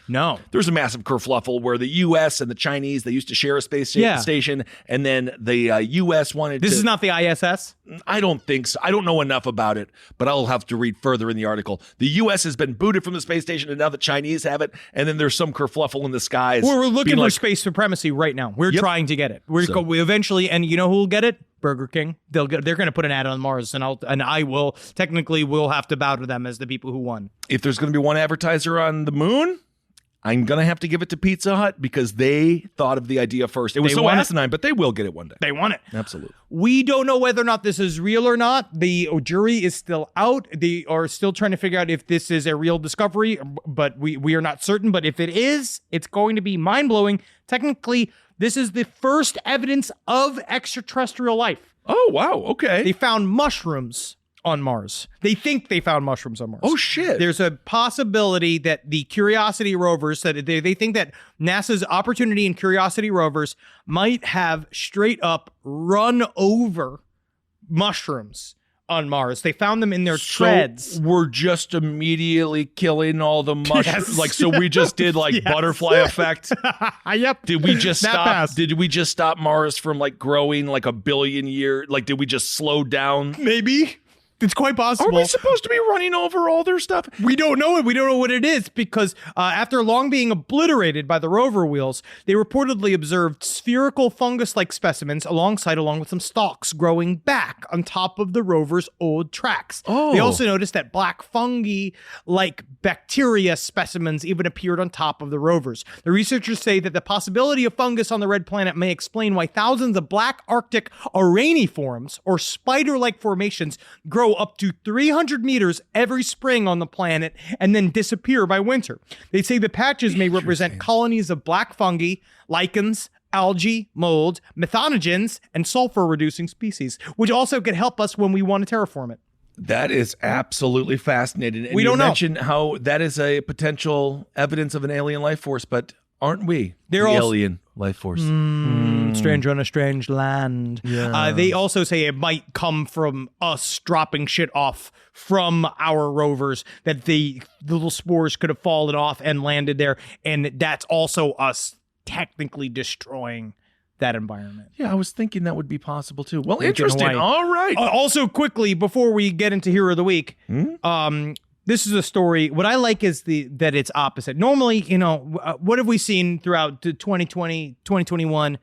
No. There's a massive kerfluffle where the U.S. and the Chinese, they used to share a space station, and then the U.S. wanted This is not the ISS? I don't think so. I don't know enough about it, but I'll have to read further in the article. The U.S. has been booted from the space station, and now the Chinese have it, and then there's some kerfluffle in the skies. We're looking for space supremacy right now. We're trying to get it. We eventually, and you know who will get it? Burger King. They're going to put an ad on Mars, and I will have to bow to them as the people who won. If there's going to be one advertiser on the moon, I'm going to have to give it to Pizza Hut because they thought of the idea first. It was so asinine, but they will get it one day. They want it. Absolutely. We don't know whether or not this is real or not. The jury is still out. They are still trying to figure out if this is a real discovery, but we are not certain. But if it is, it's going to be mind-blowing. Technically, this is the first evidence of extraterrestrial life. Oh, wow. Okay. They found mushrooms on Mars. They think they found mushrooms on Mars. Oh, shit. There's a possibility that the Curiosity rovers, that they think that NASA's Opportunity and Curiosity rovers might have straight up run over mushrooms on Mars. They found them in their treads. We're just immediately killing all the mushrooms. Yes. So we just did butterfly effect. Yep. Did we just stop? Fast. Did we just stop Mars from growing a billion years? Did we just slow down? Maybe. It's quite possible. Are we supposed to be running over all their stuff? We don't know it. We don't know what it is because after long being obliterated by the rover wheels, they reportedly observed spherical fungus-like specimens along with some stalks growing back on top of the rover's old tracks. Oh. They also noticed that black fungi-like bacteria specimens even appeared on top of the rovers. The researchers say that the possibility of fungus on the red planet may explain why thousands of black Arctic araeniforms or spider-like formations grow grow up to 300 meters every spring on the planet and then disappear by winter. They say the patches may represent colonies of black fungi, lichens, algae, mold, methanogens, and sulfur-reducing species, which also could help us when we want to terraform it. That is absolutely fascinating. And we don't know. You mentioned how that is a potential evidence of an alien life force, but aren't we They're the also alien life force? Strange on a strange land. Yeah. They also say it might come from us dropping shit off from our rovers, that the little spores could have fallen off and landed there, and that's also us technically destroying that environment. Yeah, I was thinking that would be possible too. Well, interesting. All right. Also, quickly, before we get into Hero of the Week, this is a story. What I like is that it's opposite. Normally, what have we seen throughout 2020, 2021?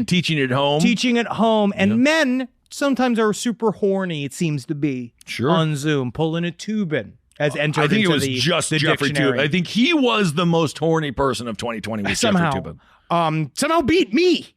Teaching at home. Teaching at home. And men sometimes are super horny, it seems to be, on Zoom, pulling a tube in. As entered I think into it was just Jeffrey dictionary. Tubin. I think he was the most horny person of 2020 with Jeffrey Tubin. Somehow beat me.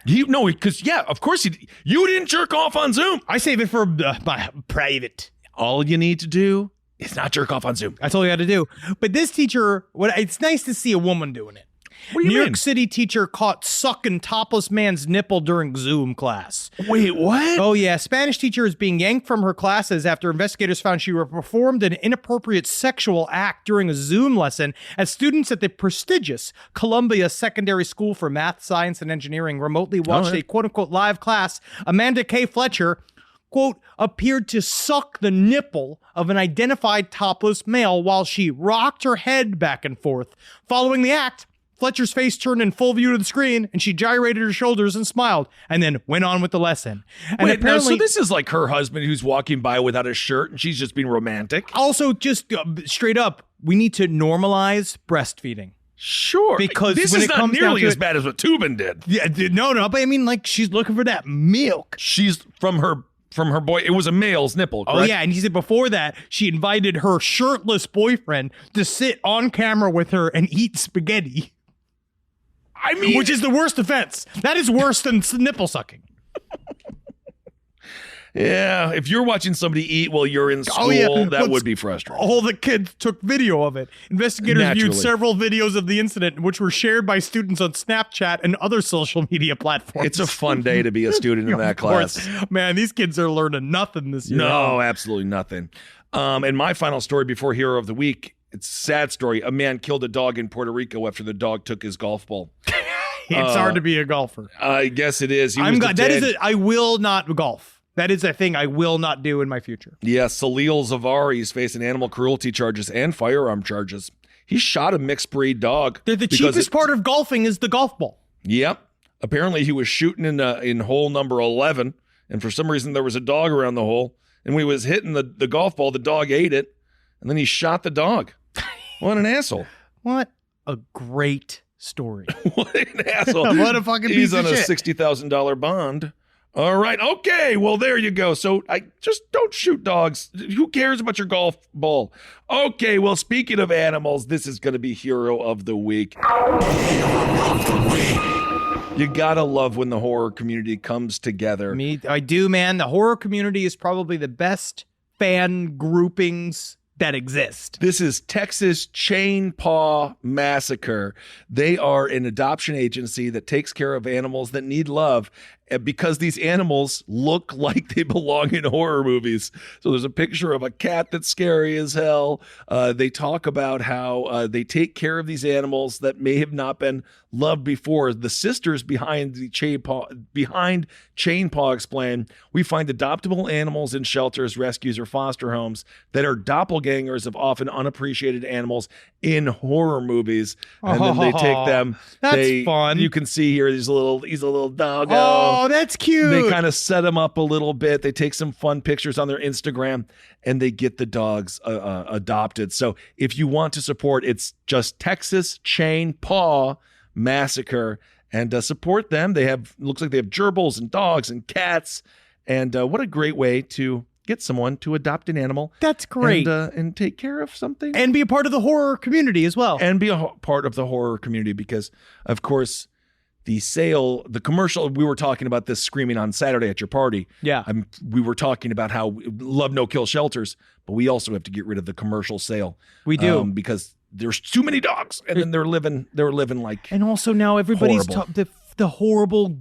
Because of course you didn't jerk off on Zoom. I save it for my private. All you need to do is not jerk off on Zoom. That's all you got to do. But this teacher, it's nice to see a woman doing it. What do you mean? New York City teacher caught sucking topless man's nipple during Zoom class. Wait, what? Oh, yeah. Spanish teacher is being yanked from her classes after investigators found she performed an inappropriate sexual act during a Zoom lesson as students at the prestigious Columbia Secondary School for Math, Science, and Engineering remotely watched a quote-unquote live class. Amanda K. Fletcher, quote, appeared to suck the nipple of an identified topless male while she rocked her head back and forth. Following the act, Fletcher's face turned in full view to the screen, and she gyrated her shoulders and smiled, and then went on with the lesson. And Wait, apparently, so this is like her husband who's walking by without a shirt, and she's just being romantic? Also, just straight up, we need to normalize breastfeeding. Sure. Because this when is it not comes nearly down to as bad as what Tubin did. Yeah, no, but I mean, like, she's looking for that milk. She's from her boy. It was a male's nipple, correct? Oh, yeah, and he said before that, she invited her shirtless boyfriend to sit on camera with her and eat spaghetti. I mean, which is the worst offense. That is worse than nipple sucking. Yeah, if you're watching somebody eat while you're in school, that would be frustrating. All the kids took video of it. Investigators viewed several videos of the incident, which were shared by students on Snapchat and other social media platforms. It's a fun day to be a student in that class. Man, these kids are learning nothing this year. No, absolutely nothing. And my final story before Hero of the Week, it's a sad story. A man killed a dog in Puerto Rico after the dog took his golf ball. It's hard to be a golfer. I guess it is. I will not golf. That is a thing I will not do in my future. Yeah, Salil Zavari is facing animal cruelty charges and firearm charges. He shot a mixed breed dog. The cheapest part of golfing is the golf ball. Yep. Apparently he was shooting in hole number 11, and for some reason there was a dog around the hole, and when he was hitting the golf ball, the dog ate it, and then he shot the dog. What an asshole. What a great story. What an asshole. What a fucking piece of shit. He's on a $60,000 bond. All right. Okay. Well, there you go. So I just don't shoot dogs. Who cares about your golf ball? Okay. Well, speaking of animals, this is going to be Hero of the Week. You gotta love when the horror community comes together. I do, man. The horror community is probably the best fan groupings that exist. This is Texas Chain Paw Massacre. They are an adoption agency that takes care of animals that need love, because these animals look like they belong in horror movies. So there's a picture of a cat that's scary as hell. They talk about how they take care of these animals that may have not been loved before. The sisters behind Chain Paw explain, we find adoptable animals in shelters, rescues, or foster homes that are doppelgangers of often unappreciated animals in horror movies. And then they take them. That's fun. You can see here, he's a little doggo. Oh, that's cute. They kind of set him up a little bit. They take some fun pictures on their Instagram, and they get the dogs adopted. So if you want to support, it's just Texas Chain Paw Massacre, and support them. Looks like they have gerbils and dogs and cats, and what a great way to get someone to adopt an animal. That's great. And take care of something. And be a part of the horror community as well. And be a part of the horror community because, of course, the sale, the commercial, we were talking about this screaming on Saturday at your party. Yeah. We were talking about how we love no-kill shelters, but we also have to get rid of the commercial sale. We do. Because there's too many dogs, and then they're living like And also now everybody's horrible. the horrible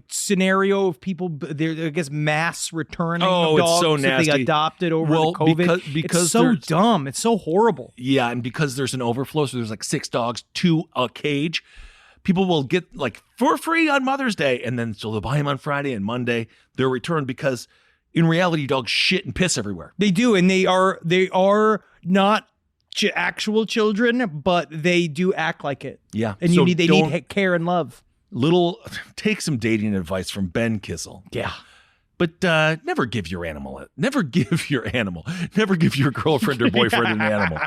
scenario of people, I guess, mass returning of dogs it's so that nasty. they adopted over the COVID. Because it's so dumb. It's so horrible. Yeah, and because there's an overflow, so there's like 6 dogs to a cage, people will get like for free on Mother's Day, and then so they'll buy them on Friday and Monday. They're returned because in reality, dogs shit and piss everywhere. They do, and they are not actual children, but they do act like it. Yeah, and so they need care and love. Take some dating advice from Ben Kissel. Yeah. But never give your girlfriend or boyfriend an animal.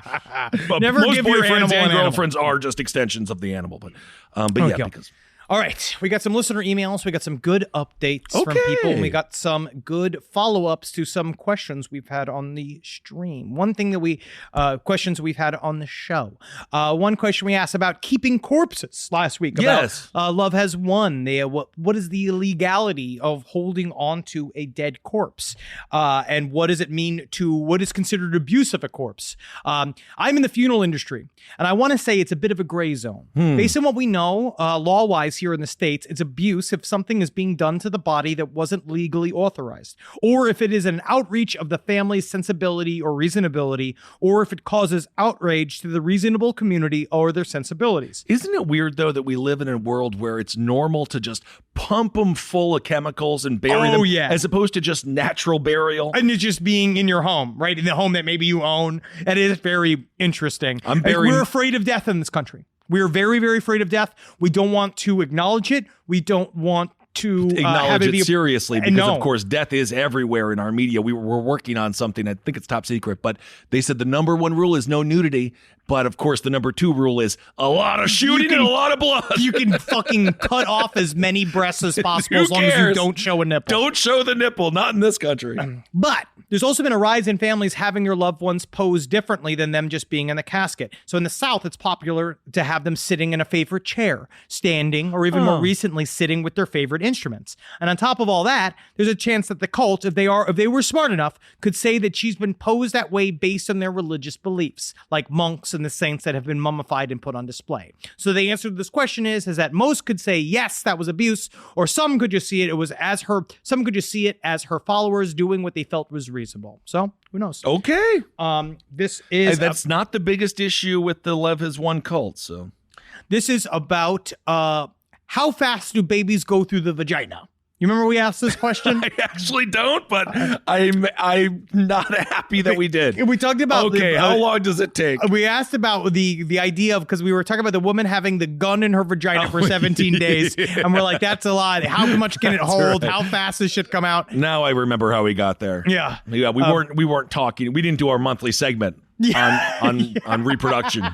Never most give your boyfriends animal and an girlfriends are just extensions of the animal. But Okay. yeah, because All right, we got some listener emails. We got some good updates from people. And we got some good follow-ups to some questions we've had on the stream. One thing that questions we've had on the show. One question we asked about keeping corpses last week. Yes. About, Love Has Won. What is the legality of holding on to a dead corpse? And what does it mean what is considered abuse of a corpse? I'm in the funeral industry, and I want to say it's a bit of a gray zone. Based on what we know, law-wise here in the States, it's abuse if something is being done to the body that wasn't legally authorized, or if it is an outreach of the family's sensibility or reasonability, or if it causes outrage to the reasonable community or their sensibilities. Isn't it weird, though, that we live in a world where it's normal to just pump them full of chemicals and bury them, as opposed to just natural burial? And it's just being in your home, right? In the home that maybe you own. It is very interesting. We're afraid of death in this country. We're very, very afraid of death. We don't want to acknowledge it. We don't want to acknowledge it seriously, because of course death is everywhere in our media. We're working on something, I think it's top secret, but they said the number 1 rule is no nudity, but of course the number 2 rule is a lot of shooting and a lot of blood. You can fucking cut off as many breasts as possible as long as you don't show a nipple. Don't show the nipple, not in this country. But there's also been a rise in families having their loved ones posed differently than them just being in the casket. So in the South, it's popular to have them sitting in a favorite chair, standing, or even more recently sitting with their favorite instruments. And on top of all that, there's a chance that the cult, if they were smart enough, could say that she's been posed that way based on their religious beliefs, like monks and the saints that have been mummified and put on display. So the answer to this question is that most could say yes, that was abuse, or some could just see some could just see it as her followers doing what they felt was reasonable. So who knows? Okay. This is that's not the biggest issue with the Love Has Won cult. So this is about how fast do babies go through the vagina? You remember we asked this question? I actually don't, but I'm not happy that we did. We talked about how long does it take? We asked about the idea of, because we were talking about the woman having the gun in her vagina for 17 days, and we're like, that's a lot. How much can it hold? Right. How fast does shit come out? Now I remember how we got there. Yeah, we weren't talking. We didn't do our monthly segment on reproduction.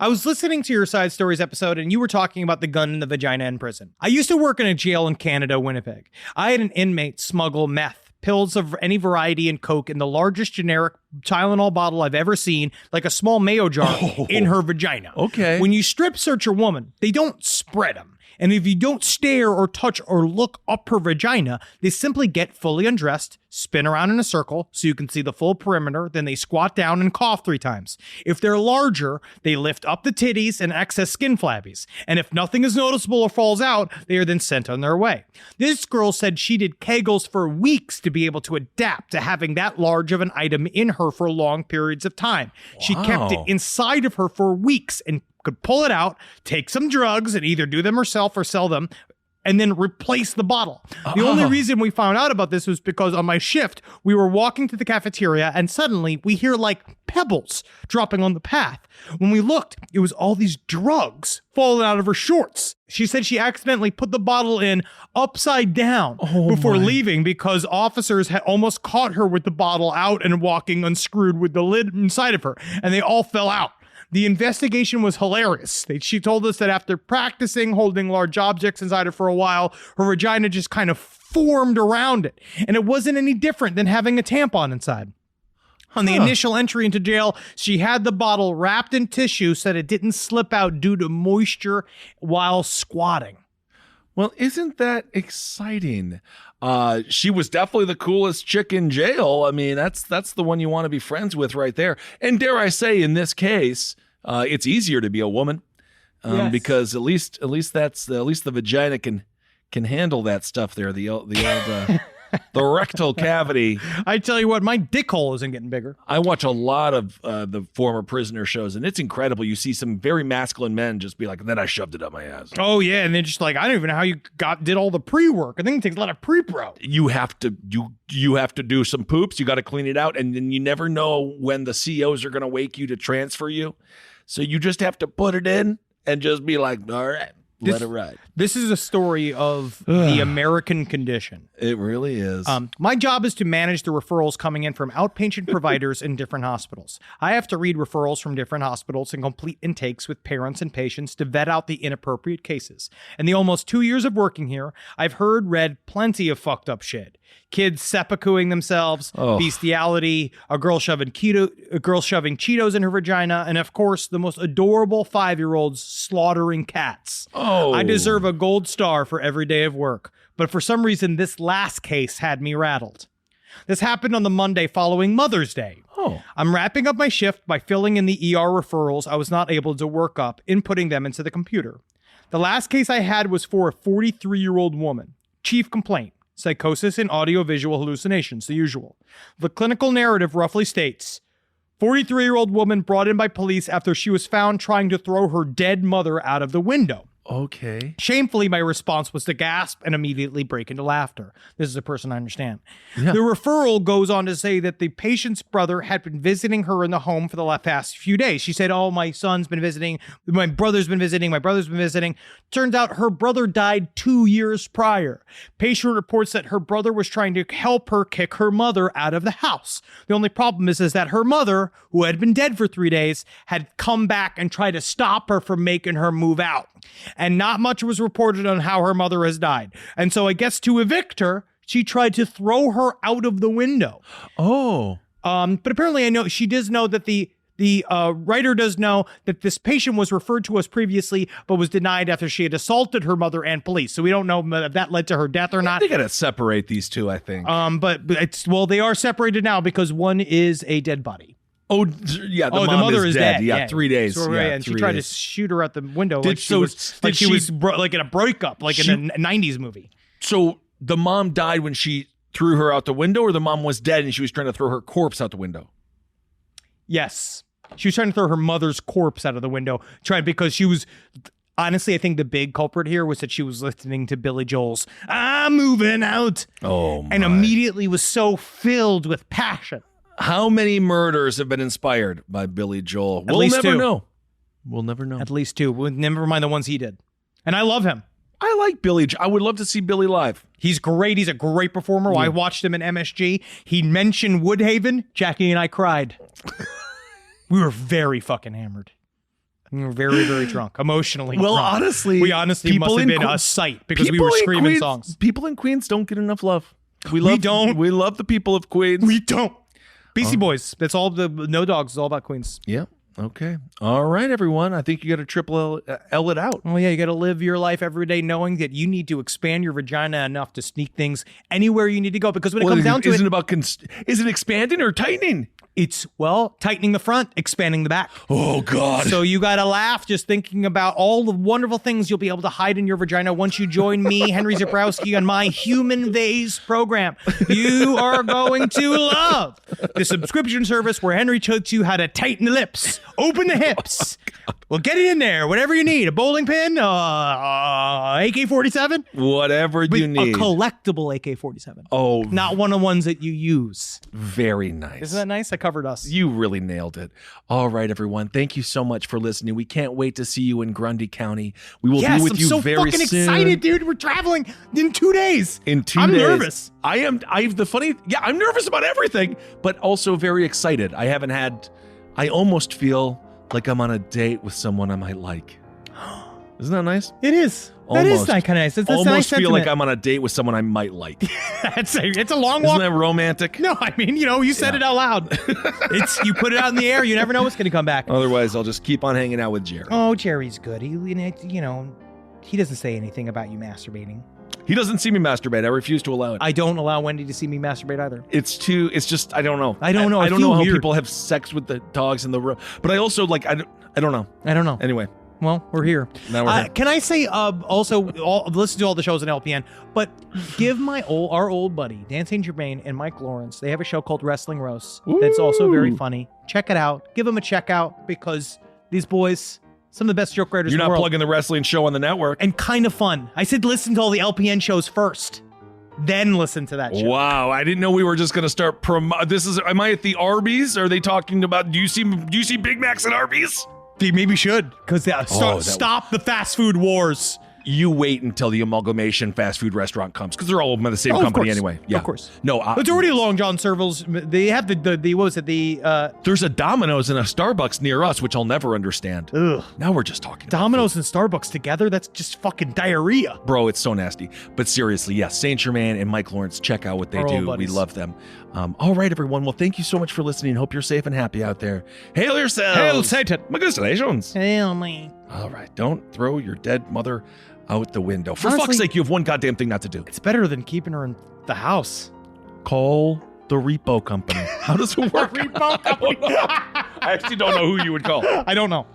I was listening to your Side Stories episode, and you were talking about the gun in the vagina in prison. I used to work in a jail in Canada, Winnipeg. I had an inmate smuggle meth, pills of any variety, and coke in the largest generic Tylenol bottle I've ever seen, like a small mayo jar, in her vagina. Okay. When you strip search a woman, they don't spread them. And if you don't stare or touch or look up her vagina, they simply get fully undressed, spin around in a circle so you can see the full perimeter, then they squat down and cough 3 times. If they're larger, they lift up the titties and excess skin flabbies. And if nothing is noticeable or falls out, they are then sent on their way. This girl said she did Kegels for weeks to be able to adapt to having that large of an item in her for long periods of time. Wow. She kept it inside of her for weeks and could pull it out, take some drugs, and either do them herself or sell them, and then replace the bottle. The only reason we found out about this was because on my shift, we were walking to the cafeteria, and suddenly we hear like pebbles dropping on the path. When we looked, it was all these drugs falling out of her shorts. She said she accidentally put the bottle in upside down before leaving, because officers had almost caught her with the bottle out and walking unscrewed with the lid inside of her, and they all fell out. The investigation was hilarious. She told us that after practicing holding large objects inside her for a while, her vagina just kind of formed around it. And it wasn't any different than having a tampon inside. On the initial entry into jail, she had the bottle wrapped in tissue so that it didn't slip out due to moisture while squatting. Well, isn't that exciting? She was definitely the coolest chick in jail. I mean, that's the one you want to be friends with right there. And dare I say, in this case, it's easier to be a woman Yes. because at least the vagina can handle that stuff there. The old the rectal cavity. I tell you what, my dick hole isn't getting bigger. I watch a lot of the former prisoner shows, and it's incredible. You see some very masculine men just be like, and then I shoved it up my ass. Oh yeah, and they're just like, I don't even know how you did all the pre-work. I think it takes a lot of pre-pro. You have to do some poops. You got to clean it out, and then you never know when the COs are going to wake you to transfer you. So you just have to put it in and just be like, all right. Let it ride. This is a story of the American condition. It really is. My job is to manage the referrals coming in from outpatient providers in different hospitals. I have to read referrals from different hospitals and complete intakes with parents and patients to vet out the inappropriate cases. In the almost 2 years of working here, I've read plenty of fucked up shit. Kids seppukuing themselves, bestiality, a girl shoving Cheetos in her vagina, and of course, the most adorable 5-year-olds slaughtering cats. Oh. I deserve a gold star for every day of work, but for some reason, this last case had me rattled. This happened on the Monday following Mother's Day. Oh. I'm wrapping up my shift by filling in the ER referrals I was not able to work up, inputting them into the computer. The last case I had was for a 43-year-old woman. Chief complaint: psychosis and audiovisual hallucinations, the usual. The clinical narrative roughly states, 43-year-old woman brought in by police after she was found trying to throw her dead mother out of the window. Okay. Shamefully, my response was to gasp and immediately break into laughter. This is a person I understand. Yeah. The referral goes on to say that the patient's brother had been visiting her in the home for the past few days. She said, my son's been visiting, my brother's been visiting. Turns out her brother died 2 years prior. Patient reports that her brother was trying to help her kick her mother out of the house. The only problem is that her mother, who had been dead for 3 days, had come back and tried to stop her from making her move out. And not much was reported on how her mother has died. And so I guess to evict her, she tried to throw her out of the window. Oh. But apparently I know she does know that the writer does know that this patient was referred to us previously, but was denied after she had assaulted her mother and police. So we don't know if that led to her death or not. They got to separate these two, I think. But they are separated now because one is a dead body. Oh, yeah. The mother is dead. Yeah, 3 days. So, and she tried to shoot her out the window she was in a breakup, like in a 90s movie. So the mom died when she threw her out the window, or the mom was dead and she was trying to throw her corpse out the window? Yes. She was trying to throw her mother's corpse out of the window, because she was... Honestly, I think the big culprit here was that she was listening to Billy Joel's "I'm Moving Out." Oh, my. And immediately was so filled with passion. How many murders have been inspired by Billy Joel? We'll never know. We'll never know. At least 2. Never mind the ones he did. And I love him. I like Billy. I would love to see Billy live. He's great. He's a great performer. Yeah. I watched him in MSG. He mentioned Woodhaven. Jackie and I cried. We were very fucking hammered. We were very, very drunk. Emotionally drunk. Honestly, we must have been a sight because we were screaming songs. People in Queens don't get enough love. We love the people of Queens. We don't. Beastie Boys. That's all. The No Dogs is all about Queens. Yeah. Okay. All right, everyone. I think you got to triple L it out. Oh, yeah. You got to live your life every day knowing that you need to expand your vagina enough to sneak things anywhere you need to go. Because when it comes down to is it expanding or tightening? It's, tightening the front, expanding the back. Oh, God. So you got to laugh just thinking about all the wonderful things you'll be able to hide in your vagina once you join me, Henry Zabrowski, on my Human Vase program. You are going to love the subscription service where Henry shows you how to tighten the lips, open the hips. Well, get it in there, whatever you need. A bowling pin, AK-47. Whatever you need. A collectible AK-47. Oh. Not one of the ones that you use. Very nice. Isn't that nice? I covered us. You really nailed it. All right, everyone. Thank you so much for listening. We can't wait to see you in Grundy County. We will be with you very soon. I'm so fucking excited, dude. We're traveling in 2 days. I'm nervous. I'm nervous about everything, but also very excited. I almost feel like I'm on a date with someone I might like. Isn't that nice? It is. That is kind of nice. That's almost a nice feel sentiment. like I'm on a date with someone I might like. It's a long Isn't walk. that romantic? No, I mean, you said it out loud. You put it out in the air. You never know what's going to come back. Otherwise, I'll just keep on hanging out with Jerry. Oh, Jerry's good. He doesn't say anything about you masturbating. He doesn't see me masturbate. I refuse to allow it. I don't allow Wendy to see me masturbate either. It's just, I don't know. I don't know. I don't know how weird. people have sex with the dogs in the room. But I also, I don't know. I don't know. Anyway. Well, we're here. Now we're here. Can I say also listen to all the shows on LPN, but give our old buddy Dan St. Germain and Mike Lawrence. They have a show called Wrestling Roast that's also very funny. Check it out. Give them a check out because these boys, some of the best joke writers in the world. You're not plugging the wrestling show on the network. And kind of fun. I said listen to all the LPN shows first, then listen to that show. Wow, I didn't know we were just going to start am I at the Arby's? Are they talking about do you see Big Macs at Arby's? They maybe should, because stop the fast food wars. You wait until the amalgamation fast food restaurant comes, because they're all owned by the same company anyway. Yeah, of course. No, it's already a Long John Silver's. They have the what was it? There's a Domino's and a Starbucks near us, which I'll never understand. Ugh. Now we're just talking. Domino's and Starbucks together? That's just fucking diarrhea, bro. It's so nasty. But seriously, yes, Saint Germain and Mike Lawrence, check out what they do. We love them. All right, everyone. Well, thank you so much for listening. Hope you're safe and happy out there. Hail yourselves. Hail Satan. Congratulations. Hail me. All right, don't throw your dead mother out the window. For fuck's sake, you have one goddamn thing not to do. It's better than keeping her in the house. Call the repo company. How does it work? Repo company. I actually don't know who you would call. I don't know.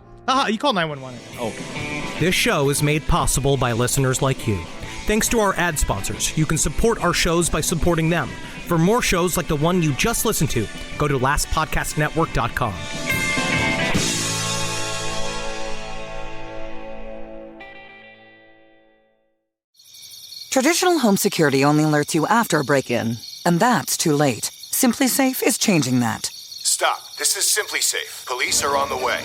You call 911. Okay. This show is made possible by listeners like you. Thanks to our ad sponsors, you can support our shows by supporting them. For more shows like the one you just listened to, go to lastpodcastnetwork.com. Traditional home security only alerts you after a break-in, and that's too late. Simply Safe is changing that. Stop. This is Simply Safe. Police are on the way.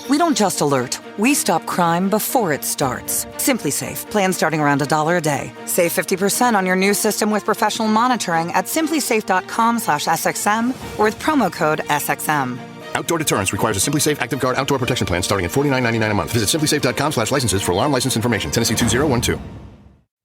We don't just alert, we stop crime before it starts. Simply Safe, plan starting around $1 a day. Save 50% on your new system with professional monitoring at simplysafe.com/SXM or with promo code SXM. Outdoor deterrence requires a Simply Safe Active Guard outdoor protection plan starting at $49.99 a month. Visit simplysafe.com/licenses for alarm license information. Tennessee 2012.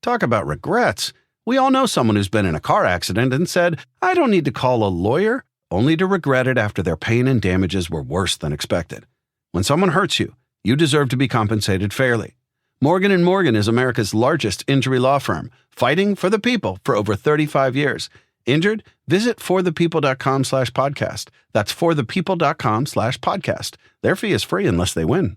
Talk about regrets. We all know someone who's been in a car accident and said, I don't need to call a lawyer, only to regret it after their pain and damages were worse than expected. When someone hurts you, you deserve to be compensated fairly. Morgan & Morgan is America's largest injury law firm, fighting for the people for over 35 years. Injured? Visit forthepeople.com/podcast. That's forthepeople.com/podcast. Their fee is free unless they win.